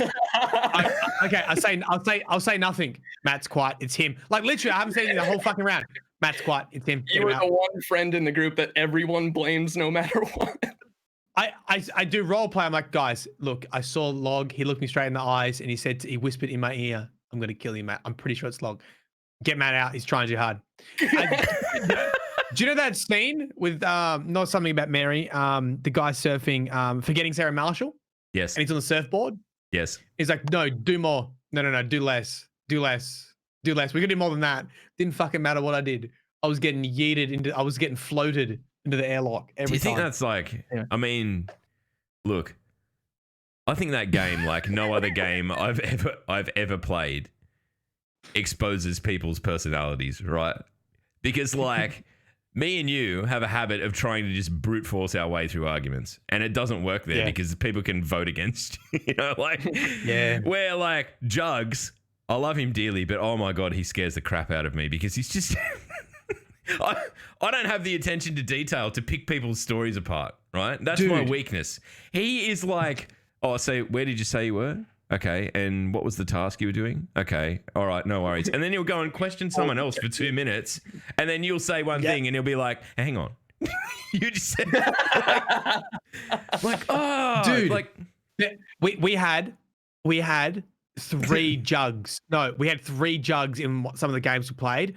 I'll say nothing. Matt's quiet. It's him. Like, literally, I haven't seen him the whole fucking round. Matt's quiet. It's him. You were the one friend in the group that everyone blames no matter what. I do role play. I'm like, guys, look, I saw Log. He looked me straight in the eyes and he whispered in my ear, I'm going to kill you, Matt. I'm pretty sure it's Log. Get Matt out. He's trying too hard. Do you know that scene with, not something about Mary, the guy surfing, forgetting Sarah Marshall? Yes. And he's on the surfboard? Yes. He's like, no, do more. No, do less. Do less. We could do more than that. Didn't fucking matter what I did. I was getting floated into the airlock every time. Do you think that's like, I mean, look, I think that game, like no other game I've ever played, exposes people's personalities, right? Because like me and you have a habit of trying to just brute force our way through arguments, and it doesn't work there because people can vote against you. You know, like where like Jugs, I love him dearly, but oh my god, he scares the crap out of me because he's just. I don't have the attention to detail to pick people's stories apart, right? That's my weakness. He is like, oh, so where did you say you were? Okay, and what was the task you were doing? Okay, all right, no worries. And then he'll go and question someone else for 2 minutes, and then you'll say one thing, and he'll be like, hang on. You just said like, oh, dude, like we had 3 jugs. No, we had 3 jugs in some of the games we played.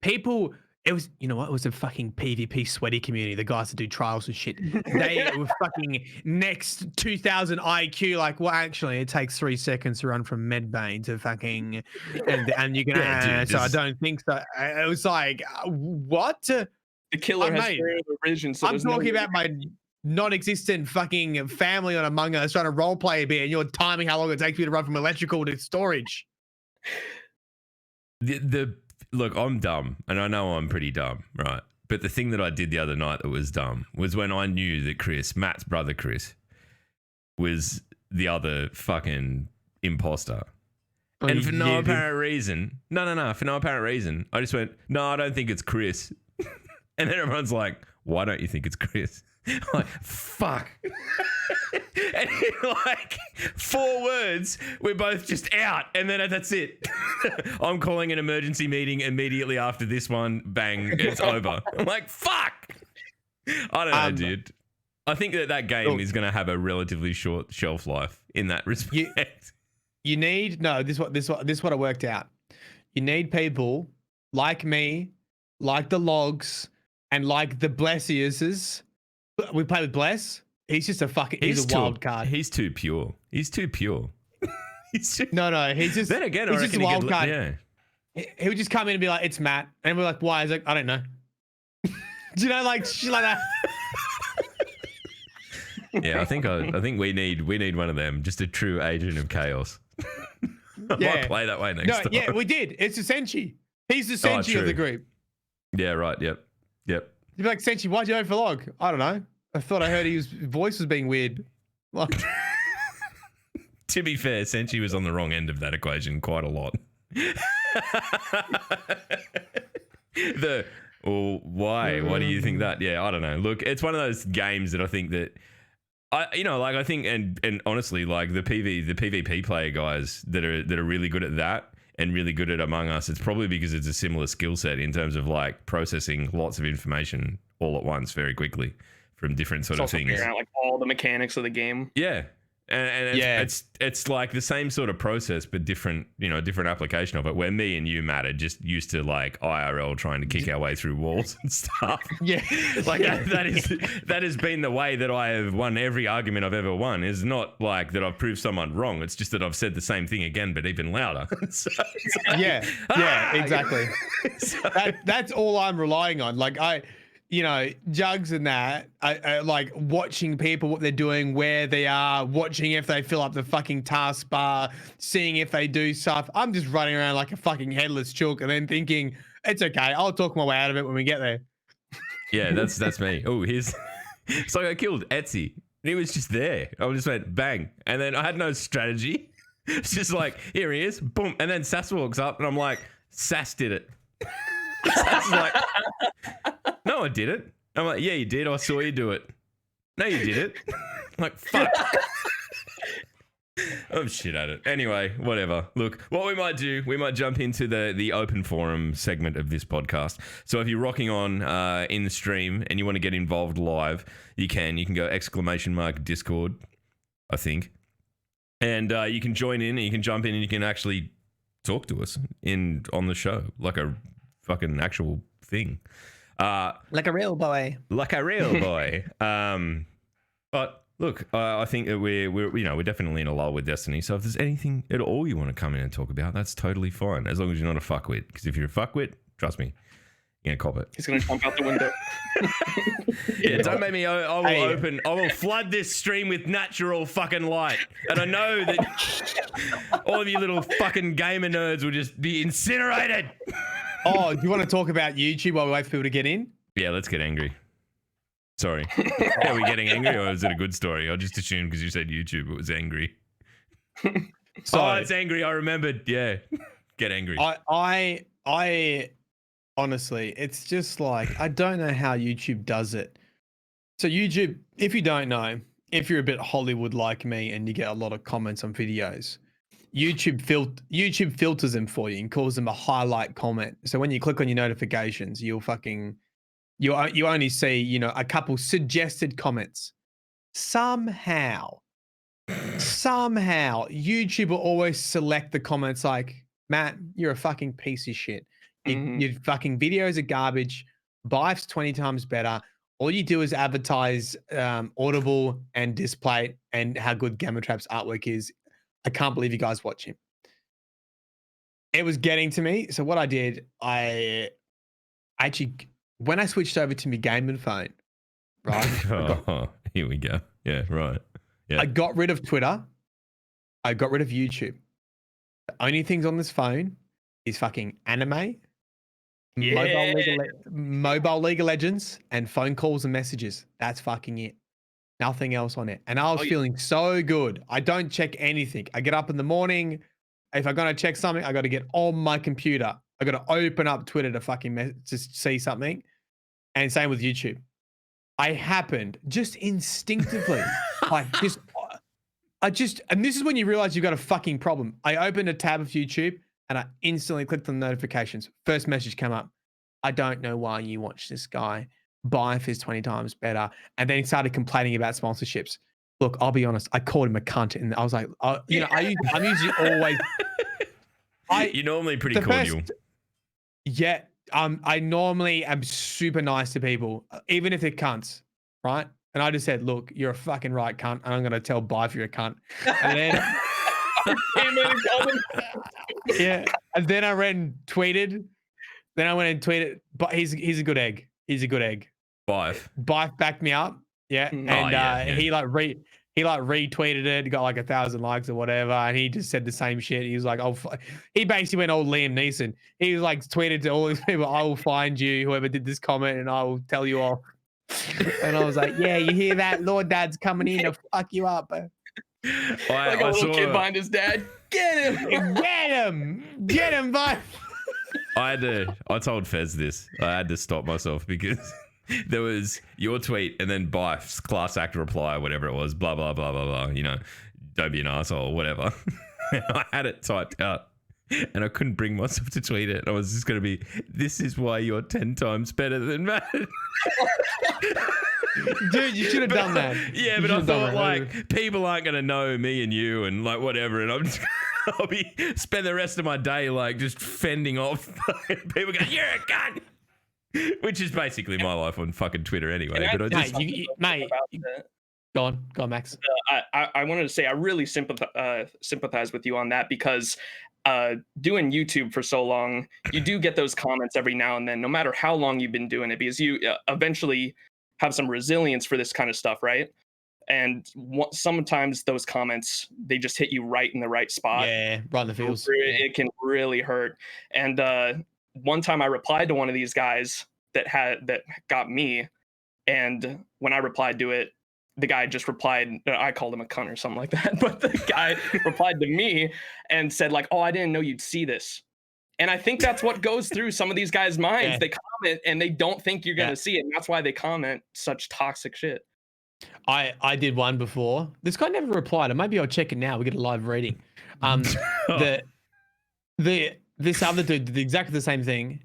People, it was, you know what? It was a fucking PvP sweaty community. The guys that do trials and shit. They were fucking next 2000 IQ. Like, well, actually, it takes 3 seconds to run from Medbay to fucking, and you can. So I don't think so. It was like, what? The killer has the vision. So I'm talking about my non-existent fucking family on Among Us trying to roleplay a bit, and you're timing how long it takes me to run from electrical to storage. Look, I'm dumb, and I know I'm pretty dumb, right? But the thing that I did the other night that was dumb was when I knew that Chris, Matt's brother Chris, was the other fucking imposter. And for no apparent reason, for no apparent reason, I just went, no, I don't think it's Chris. And then everyone's like, why don't you think it's Chris? I'm like, fuck. And in like 4 words, we're both just out. And then that's it. I'm calling an emergency meeting immediately after this one. Bang, it's over. I'm like, fuck. I don't know, dude. I think that game is going to have a relatively short shelf life in that respect. You need, this is what I worked out. You need people like me, like the Logs, and like the Blessiuses. We play with Bless. He's just he's a wild card. He's too pure. He's too pure. No, he's just. Then again, he's I just a wild card. Yeah. He would just come in and be like, "It's Matt," and we're like, "Why?" He's like, "I don't know." Do you know, like shit like that? Yeah, I think we need one of them, just a true agent of chaos. I might play that way next time. Yeah, we did. It's a Senshi. He's the Senshi of the group. Yeah, right. Yep. You'd be like, Senshi, why'd you overlog? I don't know. I thought I heard his voice was being weird. Like, to be fair, Senshi was on the wrong end of that equation quite a lot. Why? Why do you think that? Yeah, I don't know. Look, it's one of those games that I think that I think and honestly, like the PvP player guys that are really good at that and really good at Among Us, it's probably because it's a similar skill set in terms of like processing lots of information all at once very quickly from different sort of things. Figuring out like all the mechanics of the game. Yeah. And it's like the same sort of process, but different application of it. Where me and you, Matt, are just used to like IRL trying to kick our way through walls and stuff. Yeah, like that has been the way that I have won every argument I've ever won. Is not like that I've proved someone wrong. It's just that I've said the same thing again, but even louder. Exactly. That's all I'm relying on. Like Jugs and that, I like watching people, what they're doing, where they are, watching if they fill up the fucking taskbar, seeing if they do stuff. I'm just running around like a fucking headless chook and then thinking, it's okay, I'll talk my way out of it when we get there. Yeah, that's me. Oh, so I killed Etsy. And he was just there. I just went bang. And then I had no strategy. It's just like, here he is, boom. And then Sass walks up and I'm like, Sass did it. Sass is like, no, I didn't. I'm like, yeah, you did. I saw you do it. No, you did it. I'm like, fuck. I'm shit at it. Anyway, whatever. Look, what we might do, we might jump into the open forum segment of this podcast. So if you're rocking on in the stream and you want to get involved live, you can go !Discord, I think. And you can join in and you can jump in and you can actually talk to us on the show like a fucking actual thing. Like a real boy. But look, I think that we're definitely in a lull with Destiny. So if there's anything at all you want to come in and talk about, that's totally fine, as long as you're not a fuckwit. Because if you're a fuckwit, trust me, you're gonna cop it. He's gonna jump out the window. Yeah, don't make me. I will flood this stream with natural fucking light, and I know that all of you little fucking gamer nerds will just be incinerated. Oh, do you want to talk about YouTube while we wait for people to get in? Yeah, let's get angry. Sorry. Are we getting angry or is it a good story? I just assumed because you said YouTube it was angry. So it's angry. I remembered. Yeah. Get angry. I honestly, it's just like, I don't know how YouTube does it. So YouTube, if you don't know, if you're a bit Hollywood like me and you get a lot of comments on videos, YouTube filters them for you and calls them a highlight comment. So when you click on your notifications, you only see, you know, a couple suggested comments. Somehow YouTube will always select the comments like, Matt, you're a fucking piece of shit. Your fucking videos are garbage. Bife's 20 times better. All you do is advertise Audible and Display and how good Gamma Trap's artwork is. I can't believe you guys watch him. It was getting to me. So what I did, I actually, when I switched over to my gaming phone, right? Here we go. Yeah, right. Yeah. I got rid of Twitter. I got rid of YouTube. The only things on this phone is fucking anime, Mobile League of Legends, and phone calls and messages. That's fucking it. Nothing else on it. And I was feeling so good. I don't check anything. I get up in the morning. If I'm going to check something, I got to get on my computer. I got to open up Twitter to fucking just see something. And same with YouTube. I happened just instinctively, and this is when you realize you've got a fucking problem. I opened a tab of YouTube and I instantly clicked on the notifications. First message came up. I don't know why you watch this guy. Bife is 20 times better. And then he started complaining about sponsorships. Look, I'll be honest. I called him a cunt, and I was like, I'm usually always. You're normally pretty cordial. Yeah, I normally am super nice to people, even if they're cunts, right? And I just said, look, you're a fucking right cunt, and I'm going to tell Bife you're a cunt. And then, yeah, and then I went and tweeted. Then I went and tweeted, but he's a good egg. He's a good egg. Bife backed me up. Yeah. And he retweeted it, got like 1,000 likes or whatever. And he just said the same shit. He was like, he basically went all Liam Neeson. He was like tweeted to all these people, I will find you, whoever did this comment, and I will tell you off. And I was like, yeah, you hear that? Lord Dad's coming in to fuck you up. Like a little kid behind his dad. Get him. Get him, bud. I told Fez this. I had to stop myself because there was your tweet and then Bife's class act reply, whatever it was, blah, blah, blah, blah, blah. You know, don't be an asshole, whatever. I had it typed out and I couldn't bring myself to tweet it. I was just going to be, this is why you're 10 times better than Matt. Dude, you should have done that. Yeah, but I thought like people aren't going to know me and you and like whatever. And I'll spend the rest of my day like just fending off people going, you're a gun. Which is basically my life on fucking Twitter anyway. But I just... Mate, go on, Max. I wanted to say I really sympathize with you on that because doing YouTube for so long, you do get those comments every now and then, no matter how long you've been doing it, because you eventually have some resilience for this kind of stuff, right? And sometimes those comments, they just hit you right in the right spot. Yeah, right in the feels. It can really hurt. And one time I replied to one of these guys that got me, and when I replied to it, the guy just replied, I called him a cunt or something like that, but the guy replied to me and said like, oh, I didn't know you'd see this. And I think that's what goes through some of these guys' minds. Yeah. They comment and they don't think you're going to see it. And that's why they comment such toxic shit. I did one before. This guy never replied. And maybe I'll check it now. We get a live reading. This other dude did exactly the same thing.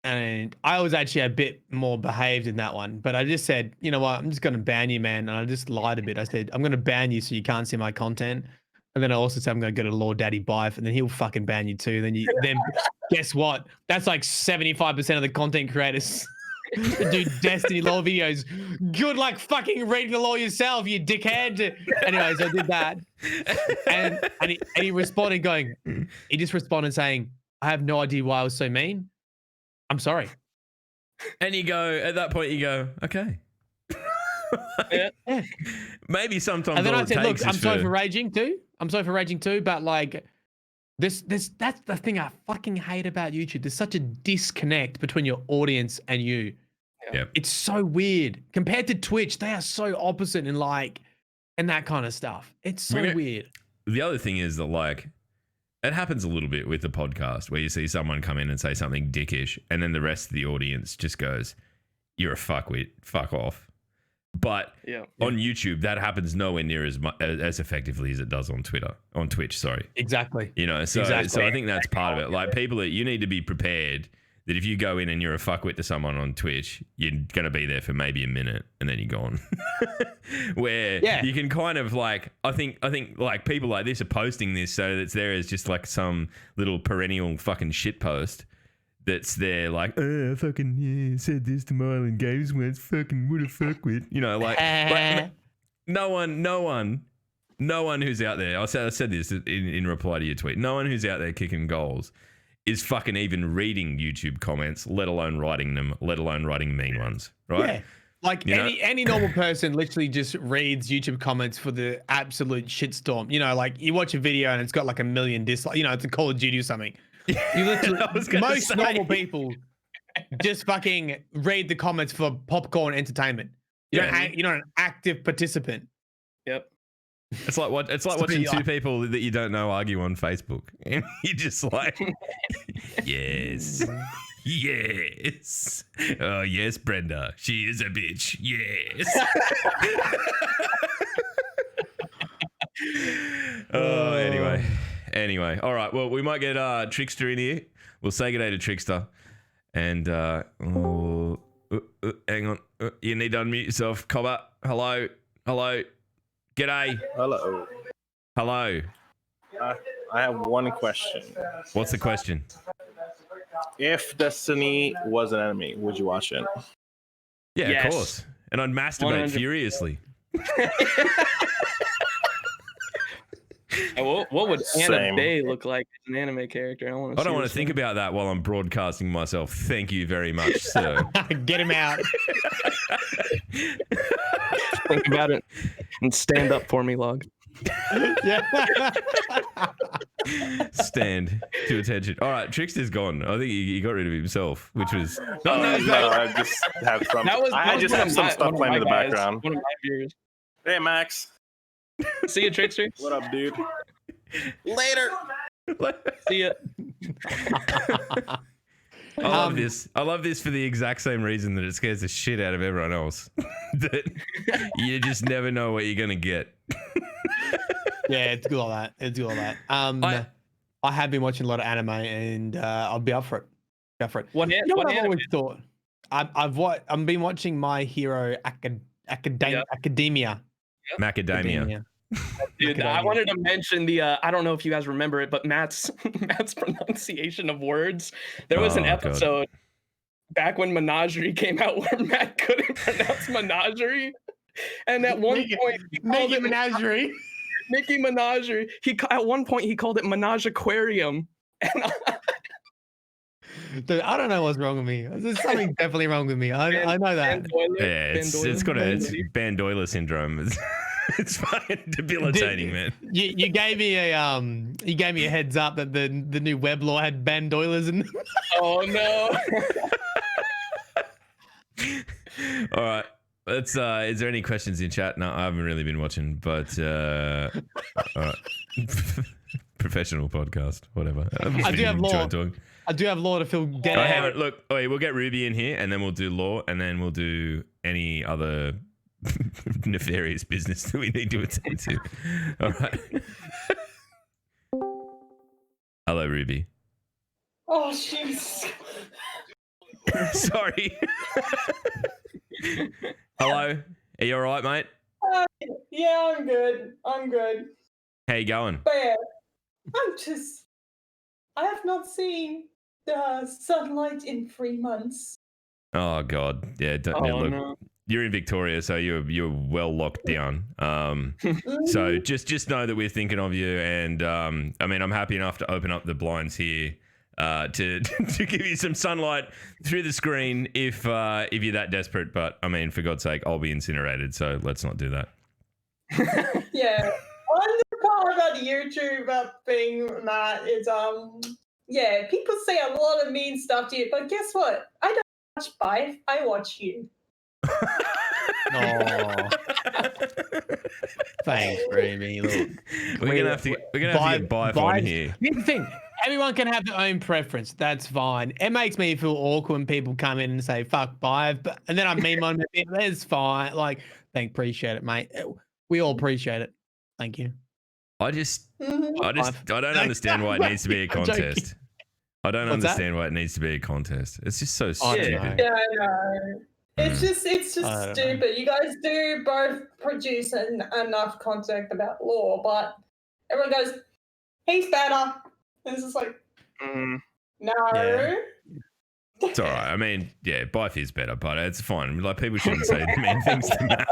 And I was actually a bit more behaved in that one. But I just said, you know what? I'm just going to ban you, man. And I just lied a bit. I said, I'm going to ban you so you can't see my content. And then I also said, I'm going to go to Lord Daddy Bife. And then he'll fucking ban you too. Then guess what? That's like 75% of the content creators do Destiny lore videos. Good luck fucking reading the lore yourself, you dickhead. Anyways, I did that. And he responded going, he just responded saying, I have no idea why I was so mean. I'm sorry. And you go, at that point, you go, okay. Yeah. Maybe sometimes. And then I said, look, I'm sorry for raging too, but like that's the thing I fucking hate about YouTube. There's such a disconnect between your audience and you. Yep. It's so weird compared to Twitch. They are so opposite in and that kind of stuff. It's so weird. The other thing is that like it happens a little bit with the podcast where you see someone come in and say something dickish, and then the rest of the audience just goes, "You're a fuckwit, fuck off." But on YouTube, that happens nowhere near as effectively as it does on Twitch. Sorry. Exactly. You know, so I think that's part of it. Like you need to be prepared that if you go in and you're a fuckwit to someone on Twitch, you're going to be there for maybe a minute and then you're gone. Where you can kind of like, I think like people like this are posting this so that it's there as just like some little perennial fucking shit post that's there like, oh, I fucking said this to Mylan Games once, fucking what a fuckwit. You know, like no one who's out there, I said this in reply to your tweet, no one who's out there kicking goals is fucking even reading YouTube comments, let alone writing them, let alone writing mean ones, right? Yeah. Like any normal person literally just reads YouTube comments for the absolute shitstorm. You know, like you watch a video and it's got like 1 million dislikes, you know, it's a Call of Duty or something. You literally, most normal people just fucking read the comments for popcorn entertainment. You're not an active participant. Yep. It's like watching two people that you don't know argue on Facebook. And you're just like, yes. Yes. Oh, yes, Brenda. She is a bitch. Yes. Anyway. All right. Well, we might get Trickster in here. We'll say good day to Trickster. And hang on. You need to unmute yourself. Cobber. Hello. G'day. Hello. I have one question. What's the question? If Destiny was an enemy, would you watch it? Yeah, yes. Of course. And I'd masturbate 100%. furiously. What would Anna Bay look like as an anime character? I don't want to think about that while I'm broadcasting myself. Thank you very much, sir. Get him out. Think about it and stand up for me, Log. Yeah. Stand to attention. All right, Trickster's gone. I think he got rid of himself, which was No, I just have some. I just have some stuff playing in the background. One of my viewers. Hey, Max. See you, Trickster. What up, dude? Later. See ya. I love this. I love this for the exact same reason that it scares the shit out of everyone else. That you just never know what you're gonna get. Yeah, it's good like that. I have been watching a lot of anime, and I'll be up for it. What I've always thought? I've been watching My Hero Academia. Macadamia. Dude, I wanted to mention the I don't know if you guys remember it, but Matt's pronunciation of words. There was an episode back when Menagerie came out where Matt couldn't pronounce menagerie, and at one point he called it Menagerie. Nicki Menagerie. At one point he called it Menage Aquarium. And Dude, I don't know what's wrong with me. There's something definitely wrong with me. I know that. It's Bandoila syndrome. It's fucking debilitating, man. You gave me a heads up that the new web law had bandoilers in them. Oh no. All right. Let's is there any questions in chat? No, I haven't really been watching, but all right. Professional podcast, whatever. I do have law to fill. Look, we'll get Ruby in here, and then we'll do law, and then we'll do any other nefarious business that we need to attend to. All right. Hello, Ruby. Oh, jeez. Sorry. Hello. Are you all right, mate? Yeah, I'm good. How you going? But yeah, I have not seen the sunlight in 3 months. Oh God, yeah. No. You're in Victoria, so you're well locked down. So just know that we're thinking of you, and I mean, I'm happy enough to open up the blinds here to give you some sunlight through the screen if you're that desperate. But I mean, for God's sake, I'll be incinerated, so let's not do that. Yeah. On the part about the YouTube thing, Matt, is yeah, people say a lot of mean stuff to you, but guess what? I don't Bife, I watch you. Oh, thanks, Remy. Look, we're gonna have to get Bife on here. Here's the thing: everyone can have their own preference. That's fine. It makes me feel awkward when people come in and say "fuck Bife," and then I meme on it. That's fine. Like, appreciate it, mate. We all appreciate it. Thank you. I don't understand why it needs to be a contest. I don't understand why it needs to be a contest. It's just so stupid. Yeah, I know. It's just stupid. You guys do both produce enough content about lore, but everyone goes, he's better. And it's just like, no. Yeah. It's all right. I mean, yeah, Bife is better, but it's fine. Like, people shouldn't say mean things to Matt.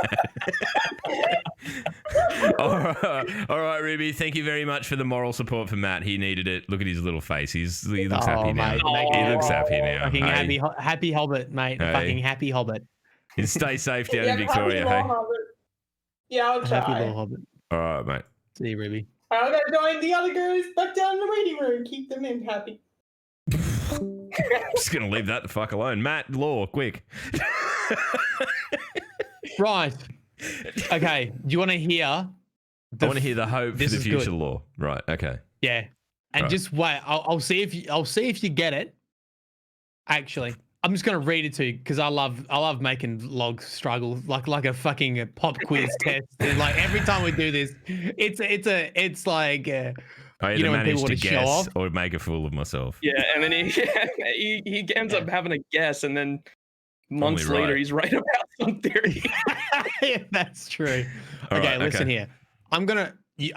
All right, Ruby. Thank you very much for the moral support for Matt. He needed it. Look at his little face. He looks happy now. He looks happy now. Fucking happy Hobbit, mate. Hey. Fucking happy Hobbit. And stay safe down in Victoria. Hey. Yeah, I'll try. Happy little Hobbit. All right, mate. See you, Ruby. I'm gonna join the other girls back down in the waiting room. Keep them in happy. I'm just gonna leave that the fuck alone. Matt, Law, quick. Right. Okay. Do you want to hear? I want to hear the hope for the future Law. Right. Okay. Yeah. And just wait. I'll see if you get it. Actually, I'm just gonna read it to you because I love making logs struggle like a fucking pop quiz test. And like every time we do this, it's like. I either manage to guess or make a fool of myself. Yeah, and then he ends up having a guess, and then months later he's right about some theory. Yeah, that's true. Okay, listen here. I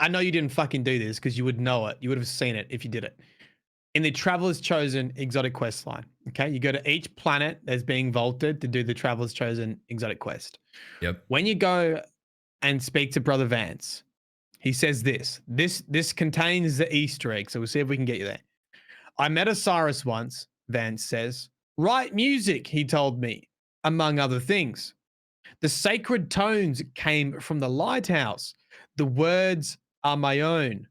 know you didn't fucking do this because you would know it. You would have seen it if you did it. In the Traveler's Chosen exotic quest line, okay? You go to each planet that's being vaulted to do the Traveler's Chosen exotic quest. Yep. When you go and speak to Brother Vance, he says this contains the Easter egg, so we'll see if we can get you there. I met Osiris once, Vance says. Write music, he told me, among other things. The sacred tones came from the lighthouse. The words are my own.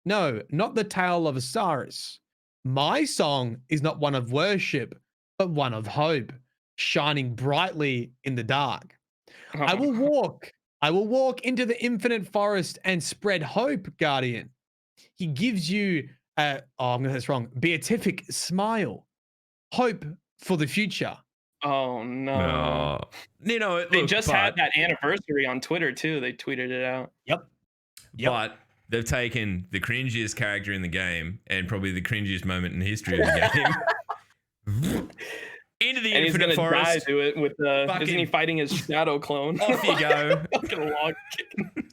No, not the tale of Osiris. My song is not one of worship, but one of hope, shining brightly in the dark. I will walk into the infinite forest and spread hope, Guardian. He gives you I'm going to say this wrong. Beatific smile. Hope for the future. Oh, no. You know, they just had that anniversary on Twitter, too. They tweeted it out. Yep. But they've taken the cringiest character in the game and probably the cringiest moment in the history of the game. Into the infinite forest. Die to it with isn't he fighting his shadow clone? Off you go.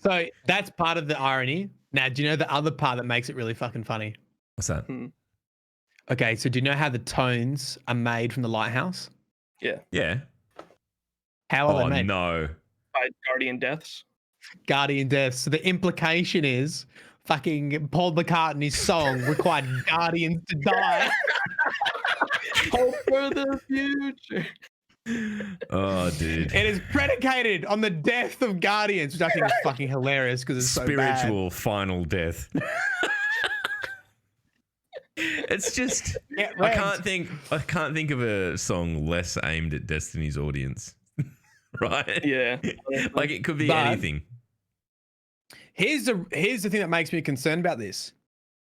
So that's part of the irony. Now, do you know the other part that makes it really fucking funny? What's that? Okay, so do you know how the tones are made from the lighthouse? Yeah. Yeah. How are they made? No. By Guardian Deaths. Guardian Deaths. So the implication is fucking Paul McCartney's song required Guardians to die. Hope for the future. Oh, dude. It is predicated on the death of Guardians, which I think is fucking hilarious because it's spiritual so bad. Final death. It's just Yeah, I can't think of a song less aimed at Destiny's audience. Right? Yeah. Like it could be anything. Here's the thing that makes me concerned about this.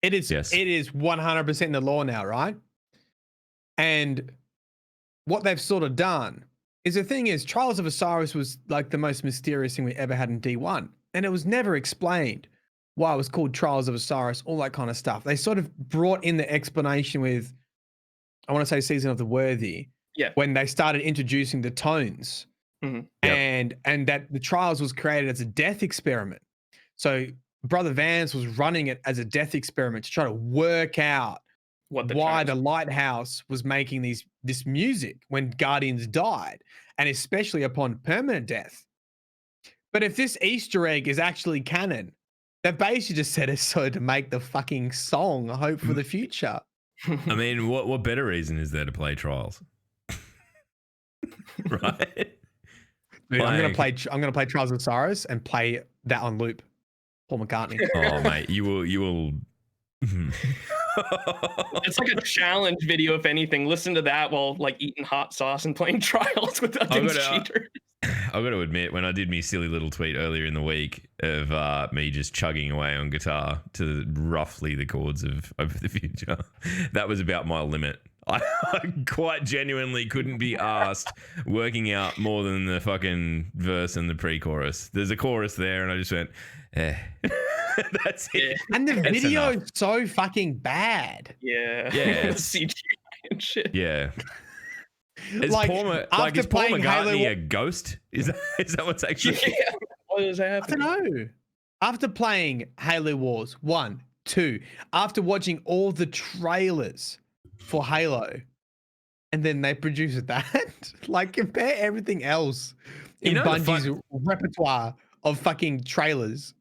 It is 100% in the law now, right? And what they've sort of done is the thing is Trials of Osiris was like the most mysterious thing we ever had in D1. And it was never explained why it was called Trials of Osiris, all that kind of stuff. They sort of brought in the explanation with, I want to say Season of the Worthy. Yeah. When they started introducing the tones. Mm-hmm. And that the Trials was created as a death experiment. So Brother Vance was running it as a death experiment to try to work out why the lighthouse was making this music when Guardians died, and especially upon permanent death. But if this Easter egg is actually canon, they've basically just said it's so to make the fucking song Hope for the Future. I mean, what better reason is there to play Trials? Right? Dude, I'm gonna play Trials of Osiris and play that on loop. Paul McCartney. Oh mate, you will It's like a challenge video, if anything. Listen to that while like eating hot sauce and playing trials with against cheaters. I've got to admit, when I did my silly little tweet earlier in the week of me just chugging away on guitar to roughly the chords of the Future, that was about my limit. I quite genuinely couldn't be asked working out more than the fucking verse and the pre-chorus. There's a chorus there, and I just went, that's it. And the video is so fucking bad. Yeah. Yeah. CGI and shit. Yeah. Is Like, Paul after McCartney Halo- a ghost? Is that what's actually? Yeah. What is I happening? don't know. After playing Halo Wars 1, 2, after watching all the trailers for Halo, and then they produced that, like, compare everything else in Bungie's repertoire of fucking trailers.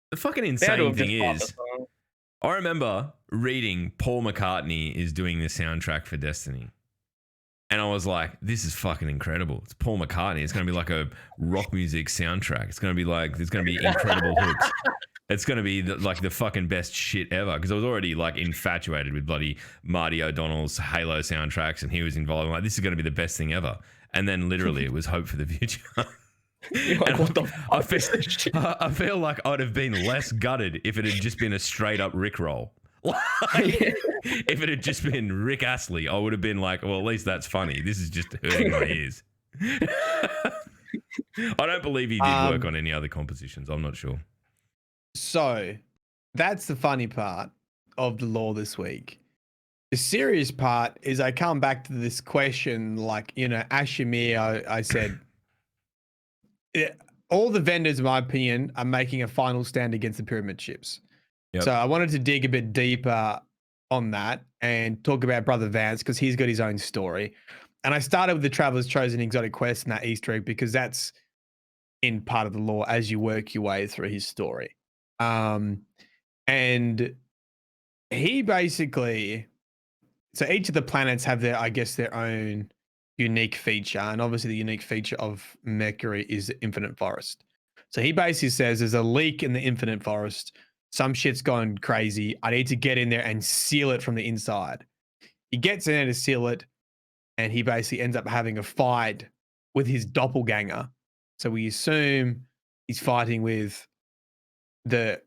The fucking insane thing is, I remember reading Paul McCartney is doing the soundtrack for Destiny. And I was like, this is fucking incredible. It's Paul McCartney. It's going to be like a rock music soundtrack. It's going to be like, there's going to be incredible hooks. It's going to be like the fucking best shit ever. Because I was already like infatuated with bloody Marty O'Donnell's Halo soundtracks, and he was involved. I'm like, this is going to be the best thing ever. And then literally it was Hope for the Future. Like, what the fuck I feel like I'd have been less gutted if it had just been a straight up Rickroll. Like, if it had just been Rick Astley, I would have been like, well, at least that's funny. This is just hurting my ears. I don't believe he did work on any other compositions. I'm not sure. So that's the funny part of the lore this week. The serious part is I come back to this question, like, you know, Ashimir, I said, all the vendors, in my opinion, are making a final stand against the pyramid ships. Yep. So I wanted to dig a bit deeper on that and talk about Brother Vance, because he's got his own story. And I started with the Traveler's Chosen Exotic Quest and that Easter egg, because that's in part of the lore as you work your way through his story. And he basically, so each of the planets have their, I guess, their own unique feature. And obviously the unique feature of Mercury is the Infinite Forest. So he basically says there's a leak in the Infinite Forest. Some shit's gone crazy. I need to get in there and seal it from the inside. He gets in there to seal it, and he basically ends up having a fight with his doppelganger. So we assume he's fighting with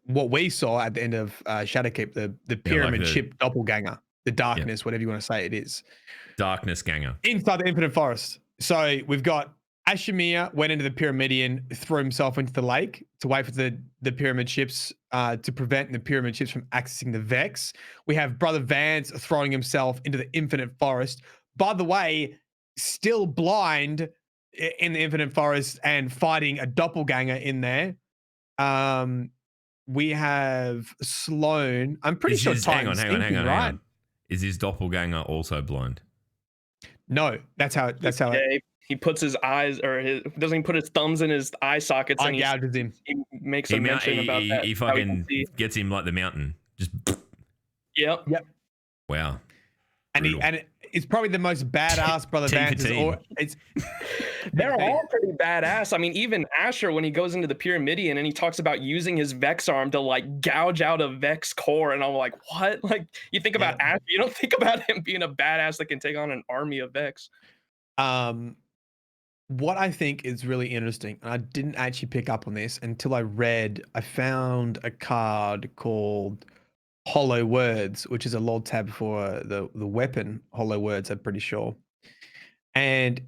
what we saw at the end of Shadowkeep, the pyramid ship doppelganger, the darkness, whatever you want to say it is. Darkness ganger. Inside the Infinite Forest. So we've got Ashimir went into the Pyramidion, threw himself into the lake to wait for the pyramid ships to prevent the pyramid ships from accessing the Vex. We have Brother Vance throwing himself into the Infinite Forest. By the way, still blind in the Infinite Forest and fighting a doppelganger in there. We have Sloane. I'm pretty sure. Hang on. Is his doppelganger also blind? No, that's how. He puts his eyes, or doesn't he put his thumbs in his eye sockets? And gouges him. He makes a mention about that. He fucking gets him like the mountain. Just. Yep. Wow. And it's probably the most badass Brother Vance. They're all pretty badass. I mean, even Asher, when he goes into the Pyramidion and he talks about using his Vex arm to like gouge out a Vex core, and I'm like, what? Like, you think about Asher, you don't think about him being a badass that can take on an army of Vex. What I think is really interesting, and I didn't actually pick up on this until I found a card called Hollow Words, which is a lore tab for the weapon Hollow Words, I'm pretty sure. And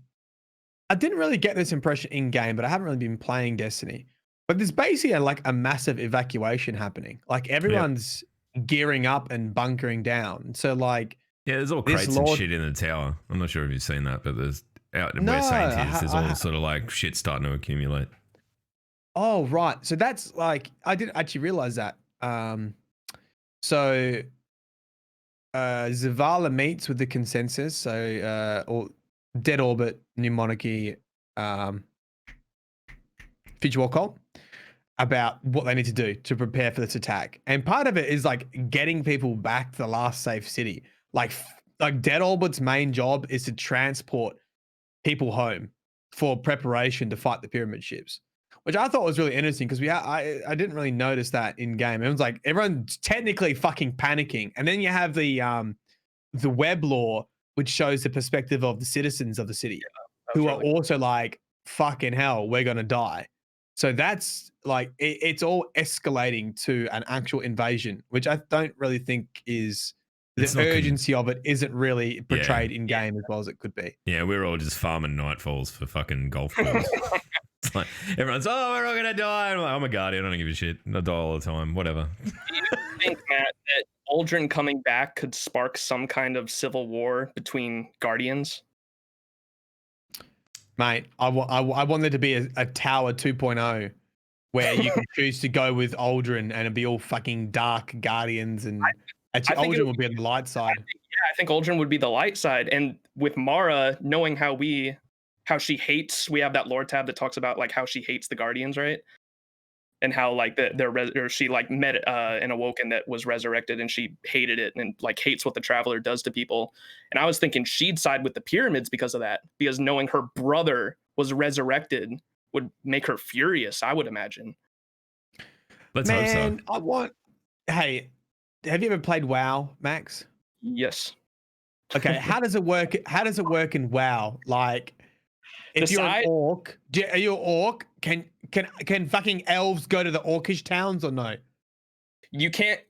I didn't really get this impression in game, but I haven't really been playing Destiny. But there's basically a massive evacuation happening. Like everyone's gearing up and bunkering down. So like, there's all crates and shit in the tower. I'm not sure if you've seen that, but there's out in West Saint there's all sort of like shit starting to accumulate. Oh right, so that's like I didn't actually realize that. So Zavala meets with the consensus, so or Dead Orbit, New Monarchy, Future War Cult, about what they need to do to prepare for this attack. And part of it is like getting people back to the last safe city. Like Dead Orbit's main job is to transport people home for preparation to fight the pyramid ships. which I thought was really interesting because I didn't really notice that in game. Everyone's like everyone's technically fucking panicking, and then you have the web lore, which shows the perspective of the citizens of the city, who are also like, fucking hell, we're gonna die. So that's like it's all escalating to an actual invasion, which I don't really think is the urgency of it isn't really portrayed in game as well as it could be. Yeah, we're all just farming nightfalls for fucking golf balls. It's like everyone's, oh, we're all gonna die. I'm like, I'm a guardian. I don't give a shit. I die all the time. Whatever. Do you think, Matt, that Aldrin coming back could spark some kind of civil war between Guardians? Mate, I want there to be a Tower 2.0 where you can choose to go with Aldrin and it'd be all fucking dark Guardians, and actually Aldrin would be on the light side. I think Aldrin would be the light side, and with Mara, knowing how she hates, we have that lore tab that talks about like how she hates the Guardians, right? And how like she like met an Awoken that was resurrected, and she hated it and like hates what the Traveler does to people. And I was thinking she'd side with the Pyramids because of that, because knowing her brother was resurrected would make her furious, I would imagine. Let's hope so. Hey, have you ever played WoW, Max? Yes. Okay, how does it work? How does it work in WoW? Like, if you're an orc, are you an orc? Can fucking elves go to the orcish towns or no? You can't.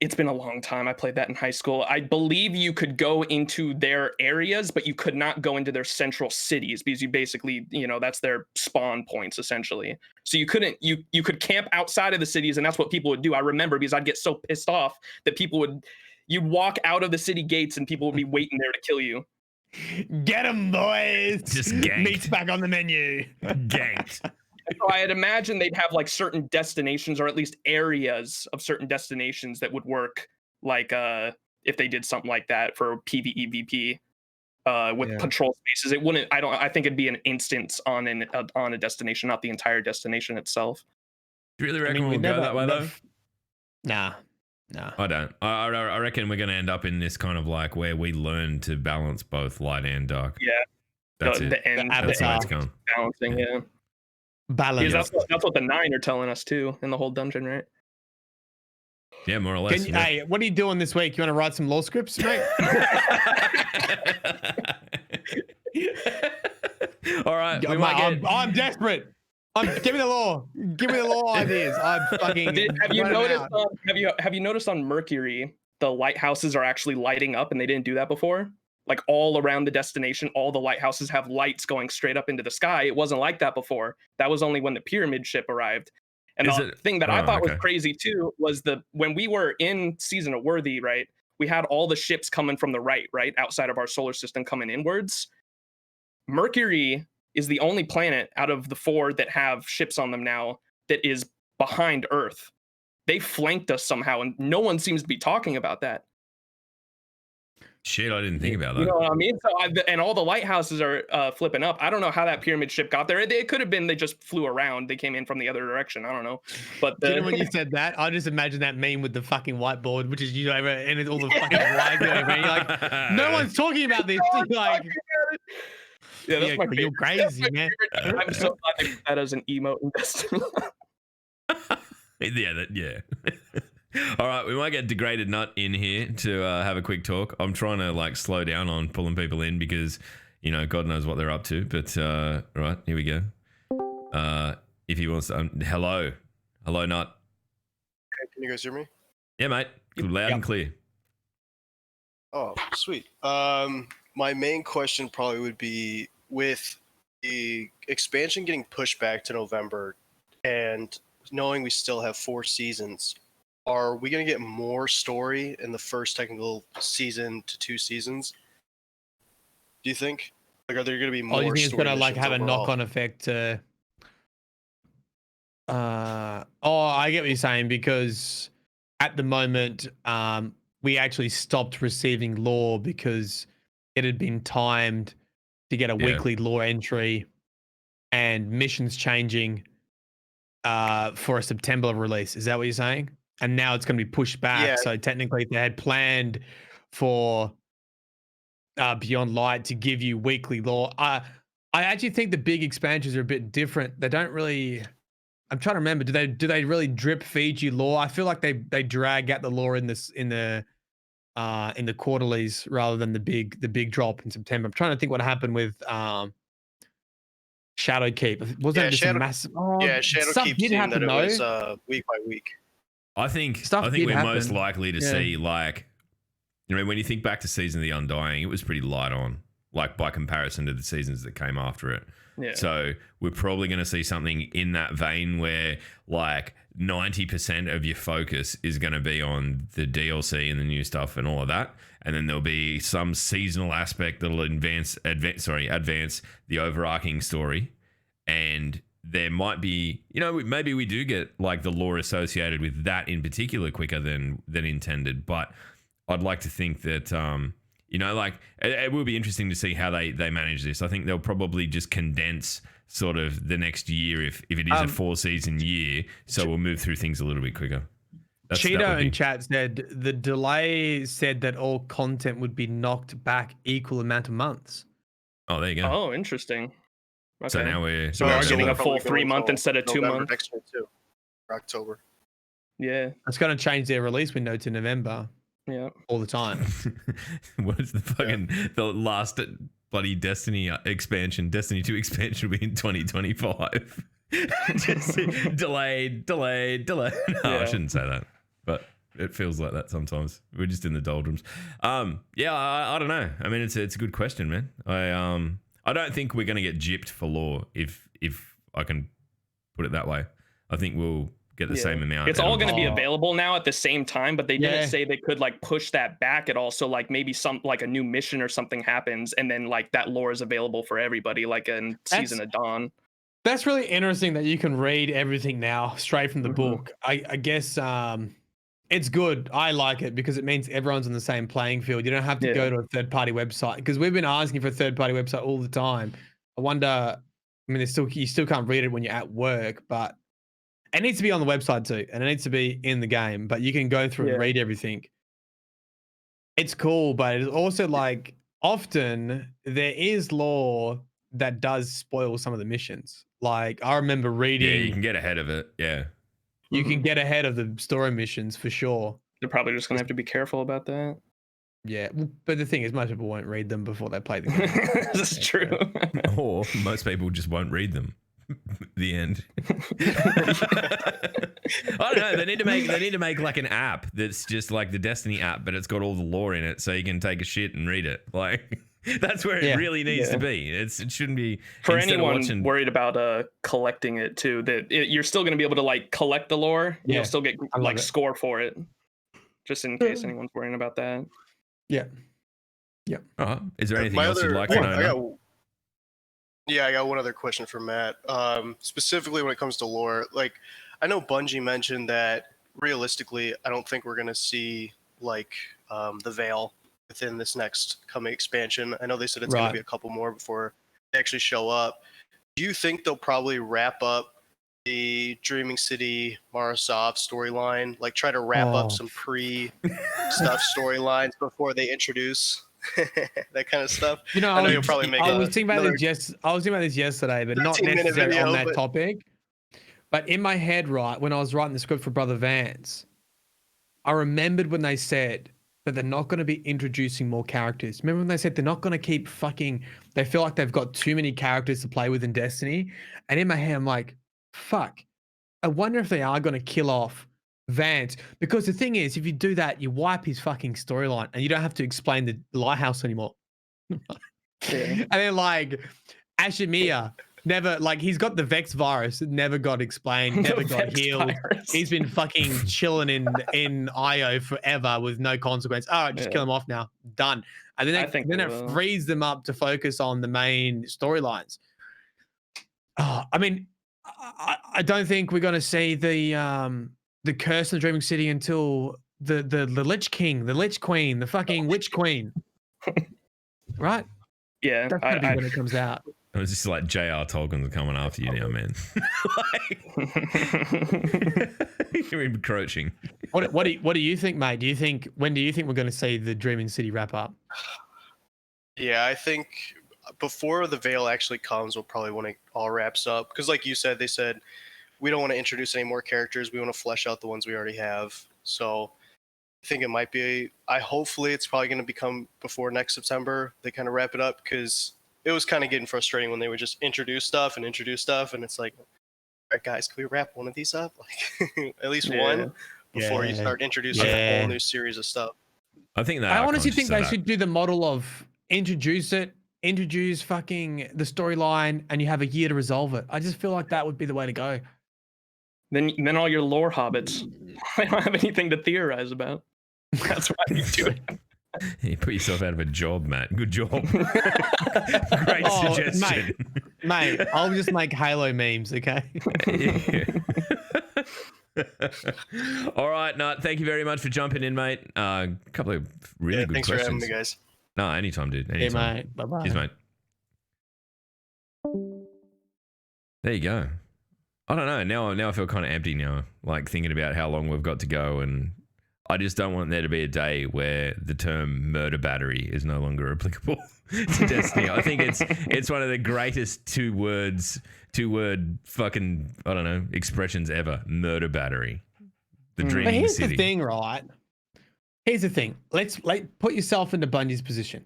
It's been a long time. I played that in high school. I believe you could go into their areas, but you could not go into their central cities because you basically, that's their spawn points essentially. So you couldn't. You could camp outside of the cities, and that's what people would do. I remember because I'd get so pissed off that you'd walk out of the city gates and people would be waiting there to kill you. Get 'em, boys! Just ganked. Meat's back on the menu. Ganked. So I had imagined they'd have like certain destinations, or at least areas of certain destinations that would work, like if they did something like that for PvEVP with patrol spaces. It wouldn't. I think it'd be an instance on a destination, not the entire destination itself. Do you really reckon we'll go that way though? Nah. No, I don't. I reckon we're going to end up in this kind of like where we learn to balance both light and dark. Yeah, that's the way it's going. Balancing, yeah. Balance. That's what the 9 are telling us too in the whole dungeon, right? Yeah, more or less. Hey, what are you doing this week? You want to write some law scripts, mate? All right, I'm desperate. Give me the law. Give me the law ideas. I'm fucking. Have you noticed on Mercury the lighthouses are actually lighting up, and they didn't do that before? Like all around the destination, all the lighthouses have lights going straight up into the sky. It wasn't like that before. That was only when the pyramid ship arrived. And the thing that I thought was crazy too was when we were in Season of Worthy, right? We had all the ships coming from the right outside of our solar system coming inwards. Mercury is the only planet out of the 4 that have ships on them now that is behind Earth. They flanked us somehow, and no one seems to be talking about that. Shit, I didn't think about that. You know what I mean? So and all the lighthouses are flipping up. I don't know how that pyramid ship got there. It could have been they just flew around. They came in from the other direction. I don't know. But when you said that, I just imagine that meme with the fucking whiteboard, which is and it's all the fucking lines over. And you're like, no one's talking about this. Like, that's my you're crazy, man. I'm so glad they put that as an emote in Destiny. Yeah. All right, we might get Degraded Nut in here to have a quick talk. I'm trying to like slow down on pulling people in because, God knows what they're up to. But right, here we go. If he wants to, hello, Nut. Can you guys hear me? Yeah, mate. Loud and clear. Oh, sweet. My main question probably would be with the expansion getting pushed back to November and knowing we still have 4 seasons. Are we going to get more story in the first technical season to 2 seasons? Do you think? Like, are there going to be more? You think it's going to like have overall? a knock-on effect? I get what you're saying, because at the moment, we actually stopped receiving lore because it had been timed to get a weekly lore entry, and missions changing for a September release. Is that what you're saying? And now it's going to be pushed back. Yeah. So technically, if they had planned for Beyond Light to give you weekly lore, I actually think the big expansions are a bit different. They don't really. I'm trying to remember. Do they really drip feed you lore? I feel like they drag out the lore in the quarterlies rather than the big drop in September. I'm trying to think what happened with Shadowkeep. Wasn't it just a massive? Shadowkeep did seemed that happen, it was week by week. I think Stuff did we're happen. most likely to see, like, you know, when you think back to Season of the Undying, it was pretty light on, like, by comparison to the seasons that came after it. Yeah. So we're probably going to see something in that vein where, like, 90% of your focus is going to be on the DLC and the new stuff and all of that. And then there'll be some seasonal aspect that'll advance the overarching story. And there might be, you know, maybe we do get, like, the lore associated with that in particular quicker than intended. But I'd like to think that, you know, like, it will be interesting to see how they manage this. I think they'll probably just condense sort of the next year if it is a 4-season year. So we'll move through things a little bit quicker. Cheeto in chat said the delay said that all content would be knocked back equal amount of months. Oh, there you go. Oh, interesting. Okay. So now we're getting a full 3 month instead of 2 months next year too, or October. Yeah, it's going to change their release window to November. Yeah, all the time. What is the fucking the last bloody Destiny expansion? Destiny 2 expansion will be in 2025. Just delayed. No, I shouldn't say that, but it feels like that sometimes. We're just in the doldrums. Yeah, I don't know. I mean, it's a good question, man. I don't think we're going to get gypped for lore if I can put it that way. I think we'll get the same amount. It's all going to be available now at the same time, but they didn't say they could, like, push that back at all. So, like, maybe like a new mission or something happens, and then, like, that lore is available for everybody, like in Season of Dawn. That's really interesting that you can read everything now straight from the book. I guess it's good. I like it because it means everyone's on the same playing field. You don't have to go to a third-party website, because we've been asking for a third-party website all the time. I wonder. I mean, you still can't read it when you're at work, but it needs to be on the website too, and it needs to be in the game. But you can go through and read everything. It's cool, but it's also, like, often there is lore that does spoil some of the missions. Like, I remember reading. Yeah, you can get ahead of it. Yeah. You can get ahead of the story missions for sure. They're probably just going to have to be careful about that. Yeah, but the thing is, most people won't read them before they play the game. This is true. Or most people just won't read them. The end. I don't know. They need to make like an app that's just like the Destiny app, but it's got all the lore in it, so you can take a shit and read it. Like, that's where it really needs to be. It shouldn't be for anyone worried about collecting it too. You're still going to be able to, like, collect the lore. Yeah. You'll still get, like, score for it, just in case anyone's worrying about that. Yeah. Is there anything else you'd like to know? I got one other question for Matt. Specifically when it comes to lore, like, I know Bungie mentioned that realistically, I don't think we're going to see, like, the Veil within this next coming expansion. I know they said it's going to be a couple more before they actually show up. Do you think they'll probably wrap up the Dreaming City Marasov storyline, like try to wrap up some pre-stuff storylines before they introduce that kind of stuff? You know, I know you'll probably make. I was thinking about this yesterday, but not necessarily on that topic. But in my head, right, when I was writing the script for Brother Vance, I remembered when they said that they're not going to be introducing more characters. Remember when they said they're not going to keep they feel like they've got too many characters to play with in Destiny? And in my head, I'm like, fuck, I wonder if they are going to kill off Vance. Because the thing is, if you do that, you wipe his fucking storyline and you don't have to explain the lighthouse anymore. And then, like, Ashimia, never, like, he's got the Vex virus, never got explained, never got healed. Virus. He's been fucking chilling in IO forever with no consequence. All right, just kill him off now. Done. And then it frees them up to focus on the main storylines. I mean, I don't think we're going to see the curse in the Dreaming City until the Lich King, the Lich Queen, the fucking Witch Queen. Right? Yeah. That's going to be when it comes out. It was just like J.R. Tolkien's coming after you now, man. You're encroaching. What do you think, mate? When do you think we're going to see the Dreaming City wrap up? Yeah, I think before the veil actually comes, we'll probably when it all wraps up. Because like you said, they said we don't want to introduce any more characters. We want to flesh out the ones we already have. So I think it might be. Hopefully it's probably going to become before next September. They kind of wrap it up because it was kind of getting frustrating when they would just introduce stuff, and it's like, all right, guys, can we wrap one of these up? Like at least one before you start introducing a whole new series of stuff. I think that I honestly think they should do the model of introduce fucking the storyline, and you have a year to resolve it. I just feel like that would be the way to go. Then all your lore hobbits, they don't have anything to theorize about. That's why you do it. You put yourself out of a job, Matt. Good job. Great suggestion. Mate, I'll just make Halo memes, okay? All right, Nut. Thank you very much for jumping in, mate. A couple of really good thanks questions. Thanks for having me, guys. No, anytime, dude. Anytime. Hey, mate. Bye-bye. Cheers, mate. There you go. I don't know. Now I feel kind of empty now, like thinking about how long we've got to go, and I just don't want there to be a day where the term murder battery is no longer applicable to Destiny. I think it's one of the greatest two-word fucking, I don't know, expressions ever. Murder battery. The dreaming but here's city. The thing, right? Here's the thing. Let's put yourself into Bungie's position.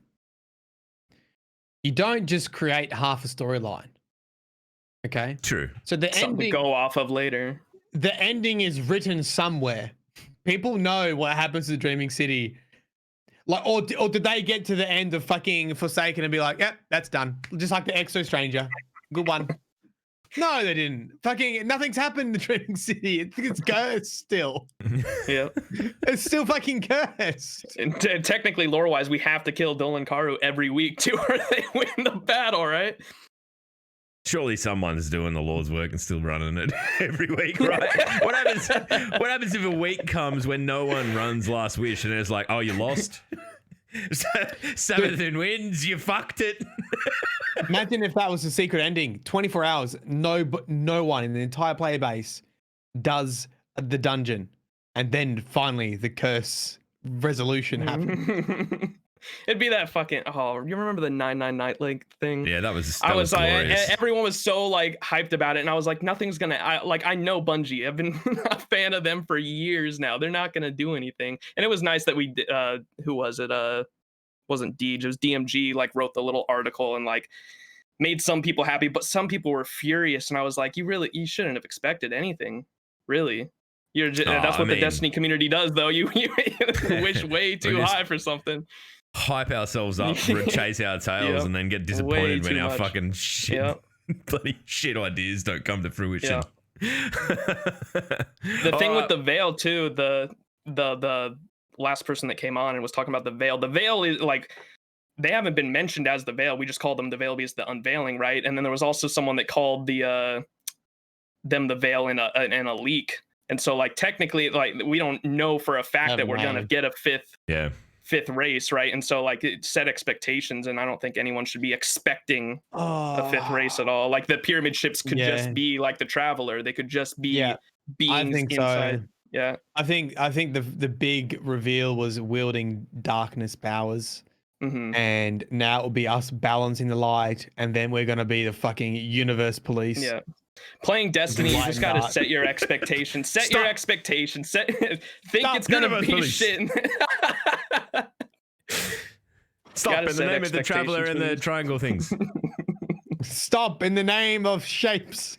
You don't just create half a storyline. Okay? True. So the Something ending to go off of later. The ending is written somewhere. People know what happens to Dreaming City. Like, or did they get to the end of fucking Forsaken and be like, yep, that's done. Just like the Exo Stranger. Good one. No, they didn't. Fucking nothing's happened to Dreaming City. It's cursed still. Yeah. It's still fucking cursed. And technically, lore-wise, we have to kill Dolan Karu every week too, or they win the battle, right? Surely someone's doing the Lord's work and still running it every week, right? What happens if a week comes when no one runs Last Wish and it's like, oh, you lost? Sabbath wins, you fucked it. Imagine if that was the secret ending. 24 hours, no one in the entire player base does the dungeon. And then finally the curse resolution happens. It'd be that fucking, you remember the 99 Night Link thing? Yeah, that was glorious. Everyone was so like hyped about it, and I was like, nothing's gonna, I know Bungie. I've been a fan of them for years now. They're not gonna do anything. And it was nice that we, who was it? Wasn't Deej, it was DMG, like wrote the little article and like made some people happy, but some people were furious. And I was like, you shouldn't have expected anything, really. That's what the Destiny community does, though. You wish way too high for something. Hype ourselves up, chase our tails, and then get disappointed when our fucking bloody shit ideas don't come to fruition. The thing with the veil too, the last person that came on and was talking about the veil. The veil is like, they haven't been mentioned as the veil. We just called them the veil because the unveiling, right? And then there was also someone that called them the veil in a leak. And so like technically, like we don't know for a fact that we're gonna get a fifth race, right? And so like it set expectations, and I don't think anyone should be expecting a fifth race at all. Like the pyramid ships could just be like the Traveler. They could just be beings inside. So. Yeah. I think the big reveal was wielding darkness powers. Mm-hmm. And now it will be us balancing the light, and then we're gonna be the fucking universe police. Yeah. Playing Destiny, you just gotta set your expectations. Think it's gonna be police. shit. Stop in the name of the Traveler and the triangle things. Stop in the name of shapes.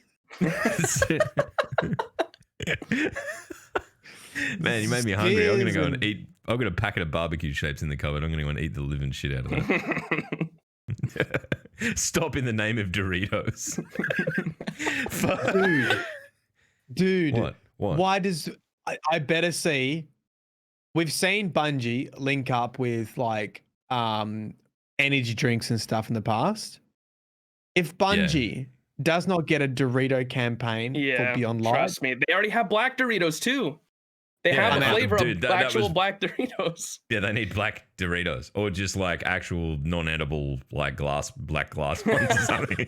Man, you made me hungry. I'm gonna go and eat. I've got a packet of barbecue shapes in the cupboard. I'm gonna go and eat the living shit out of that. Stop in the name of Doritos. Dude. What? Why does I better see? We've seen Bungie link up with like energy drinks and stuff in the past. If Bungie does not get a Dorito campaign for Beyond Light, trust me, they already have black Doritos too. They have a flavor of actual black Doritos. Yeah, they need black Doritos, or just like actual non-edible like black glass ones or something.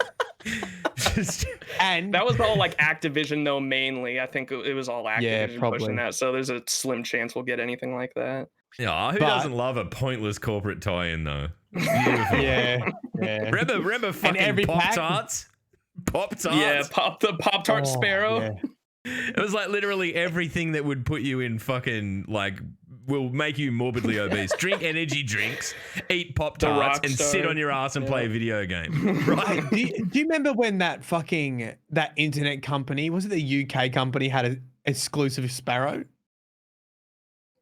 And that was all like Activision though, mainly. I think it was all Activision pushing that. So there's a slim chance we'll get anything like that. Yeah, who doesn't love a pointless corporate tie-in though? Beautiful. Yeah. Remember fucking Pop-Tarts? Pop-Tarts? Yeah, the Pop-Tart Sparrow. Yeah. It was like literally everything that would put you in fucking like will make you morbidly obese. Drink energy drinks, eat Pop-Tarts, and sit on your ass and play a video game. Right? do you remember when that internet company, was it the UK company, had an exclusive Sparrow?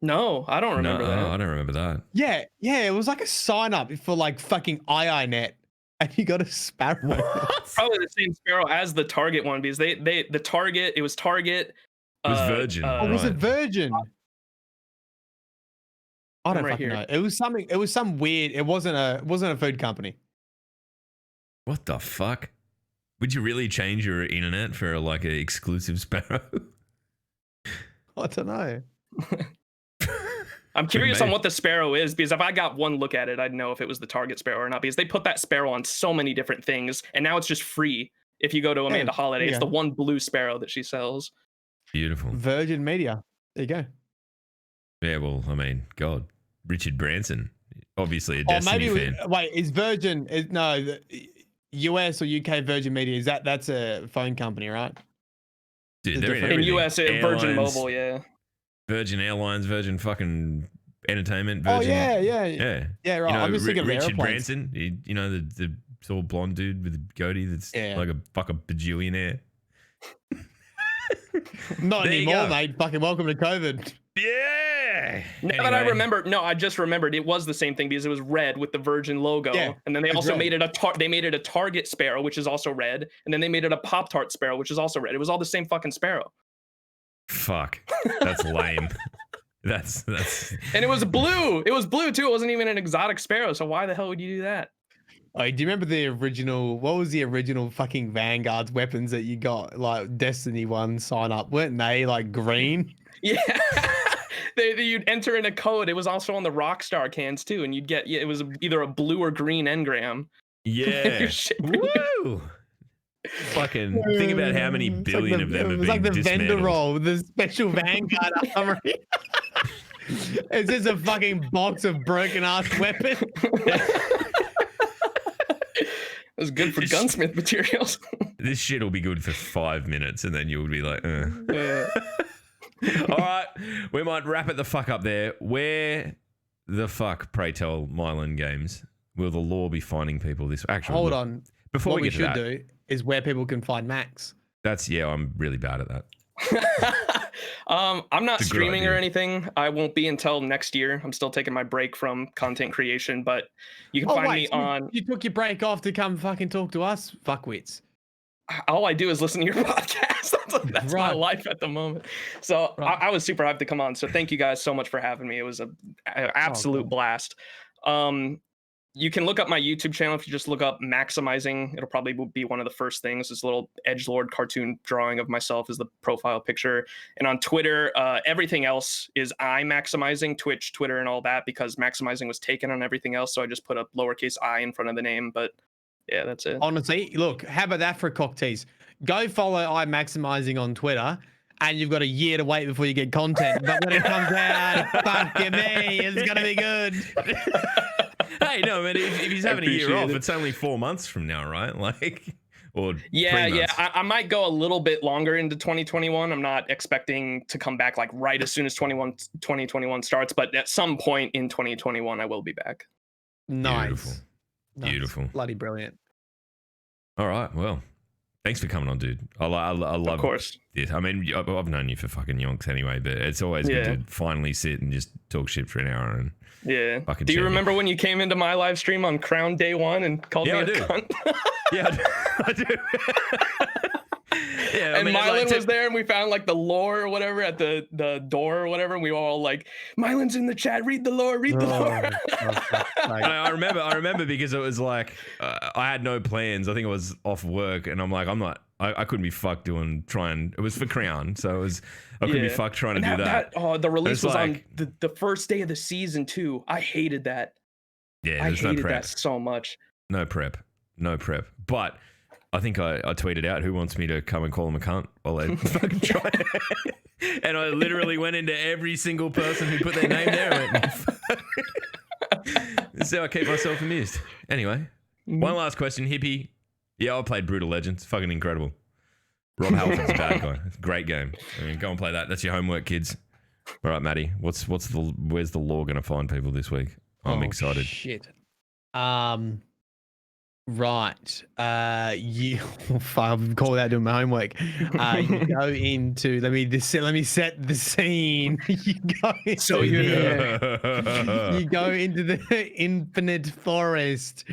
No, I don't remember that. I don't remember that. Yeah, it was like a sign up for like fucking IINet, and you got a Sparrow. Probably the same Sparrow as the Target one, because it was Target. It was Virgin. Was it Virgin? I don't right fucking know. It was something. It was some weird. It wasn't a food company. What the fuck? Would you really change your internet for like an exclusive Sparrow? I don't know. I'm curious on what the Sparrow is, because if I got one look at it, I'd know if it was the Target Sparrow or not, because they put that Sparrow on so many different things, and now it's just free. If you go to Amanda Holiday, it's the one blue Sparrow that she sells. Beautiful. Virgin Media. There you go. Yeah, well, I mean, God, Richard Branson, obviously a Destiny fan. Wait, is Virgin? The US or UK Virgin Media, that's a phone company, right? Dude, they're in US, Virgin Mobile, yeah. Virgin Airlines, Virgin fucking Entertainment, Virgin. Yeah, right. I'm just thinking of Richard airplanes. Branson, the tall blonde dude with a goatee that's like a fucking bajillionaire. Not anymore, mate. Fucking welcome to COVID. Yeah. Now that I remember, I just remembered it was the same thing, because it was red with the Virgin logo, and then they also made it a Target Sparrow, which is also red, and then they made it a Pop-Tart Sparrow, which is also red. It was all the same fucking Sparrow. Fuck, that's lame. That's and it was blue. It was blue too. It wasn't even an exotic Sparrow. So why the hell would you do that? Oh, do you remember the original? What was the original fucking Vanguard's weapons that you got, like Destiny 1 sign up? Weren't they like green? Yeah. You'd enter in a code. It was also on the Rockstar cans too, and you'd get it was either a blue or green engram. Yeah. Woo! Fucking think about how many billion of them have been dismantled. It was like the vendor roll with the special Vanguard armory. It's just a fucking box of broken ass weapons. It was good for gunsmith materials. This shit will be good for 5 minutes, and then you'll be like, All right, we might wrap it the fuck up there. Where the fuck, pray tell, Mylan Games, will the law be finding people this? Actually, hold on. Before what we get to that, do is where people can find Max. I'm really bad at that. I'm not streaming or anything. I won't be until next year. I'm still taking my break from content creation, but you can find me on. You took your break off to come fucking talk to us, fuckwits. All I do is listen to your podcast. That's my life at the moment. So I was super hyped to come on. So thank you guys so much for having me. It was an absolute blast. You can look up my YouTube channel if you just look up Maximizing. It'll probably be one of the first things. This little edgelord cartoon drawing of myself is the profile picture. And on Twitter, everything else is iMaximizing, Twitch, Twitter, and all that, because Maximizing was taken on everything else. So I just put a lowercase I in front of the name. But yeah, that's it. Honestly, look, how about that for a cock tease? Go follow iMaximizing on Twitter, and you've got a year to wait before you get content. But when it comes out, fucking me, it's going to be good. Hey, no, man, if he's having a year off, it's only 4 months from now, right? Like, or 3 months. I might go a little bit longer into 2021. I'm not expecting to come back like right as soon as 2021 starts, but at some point in 2021, I will be back. Nice. Beautiful. Bloody brilliant. All right, well, thanks for coming on, dude. I love of course. It. I mean, I've known you for fucking yonks anyway, but it's always good to finally sit and just talk shit for an hour and Do you remember when you came into my live stream on Crown Day 1 and called me a cunt? Yeah, I do. Yeah, and Mylan was there, and we found like the lore or whatever at the door or whatever, and we were all like, "Mylan's in the chat. Read the lore. Read the lore." I remember because it was like I had no plans. I think I was off work, and I'm like, I couldn't be fucked trying. It was for Crown, so I couldn't be fucked trying to do that. The release was like, on the first day of the season too. I hated that. Yeah, I hated that so much. No prep. But I think I tweeted out who wants me to come and call him a cunt while they fucking try. And I literally went into every single person who put their name there. And went, this is how I keep myself amused. Anyway, one last question, Hippie. Yeah, I played Brutal Legends. Fucking incredible. Rob Halford's a bad guy. It's a great game. I mean, go and play that. That's your homework, kids. All right, Maddie. Where's the law going to find people this week? I'm excited. Shit. Right. You. I've called that doing my homework. You go into. Let me set the scene. You go. So you you go into the infinite forest.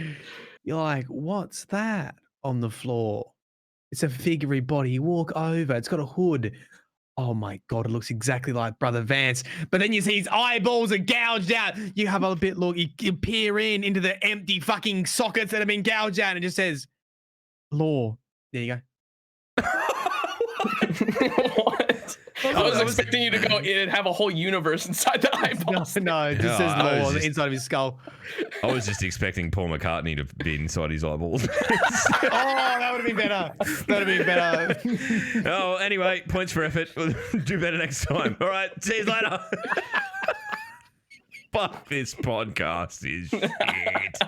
You're like, what's that on the floor? It's a figurine body. You walk over. It's got a hood. Oh my God, it looks exactly like Brother Vance. But then you see his eyeballs are gouged out. You have a bit look, you peer into the empty fucking sockets that have been gouged out and it just says, Law. There you go. What? I was expecting you to go in and have a whole universe inside the eyeballs. No, it just says Law on the inside of his skull. I was just expecting Paul McCartney to be inside his eyeballs. Oh, that would have been better. That would have been better. Oh, anyway, points for effort. We'll do better next time. All right, see you later. Fuck, this podcast is shit.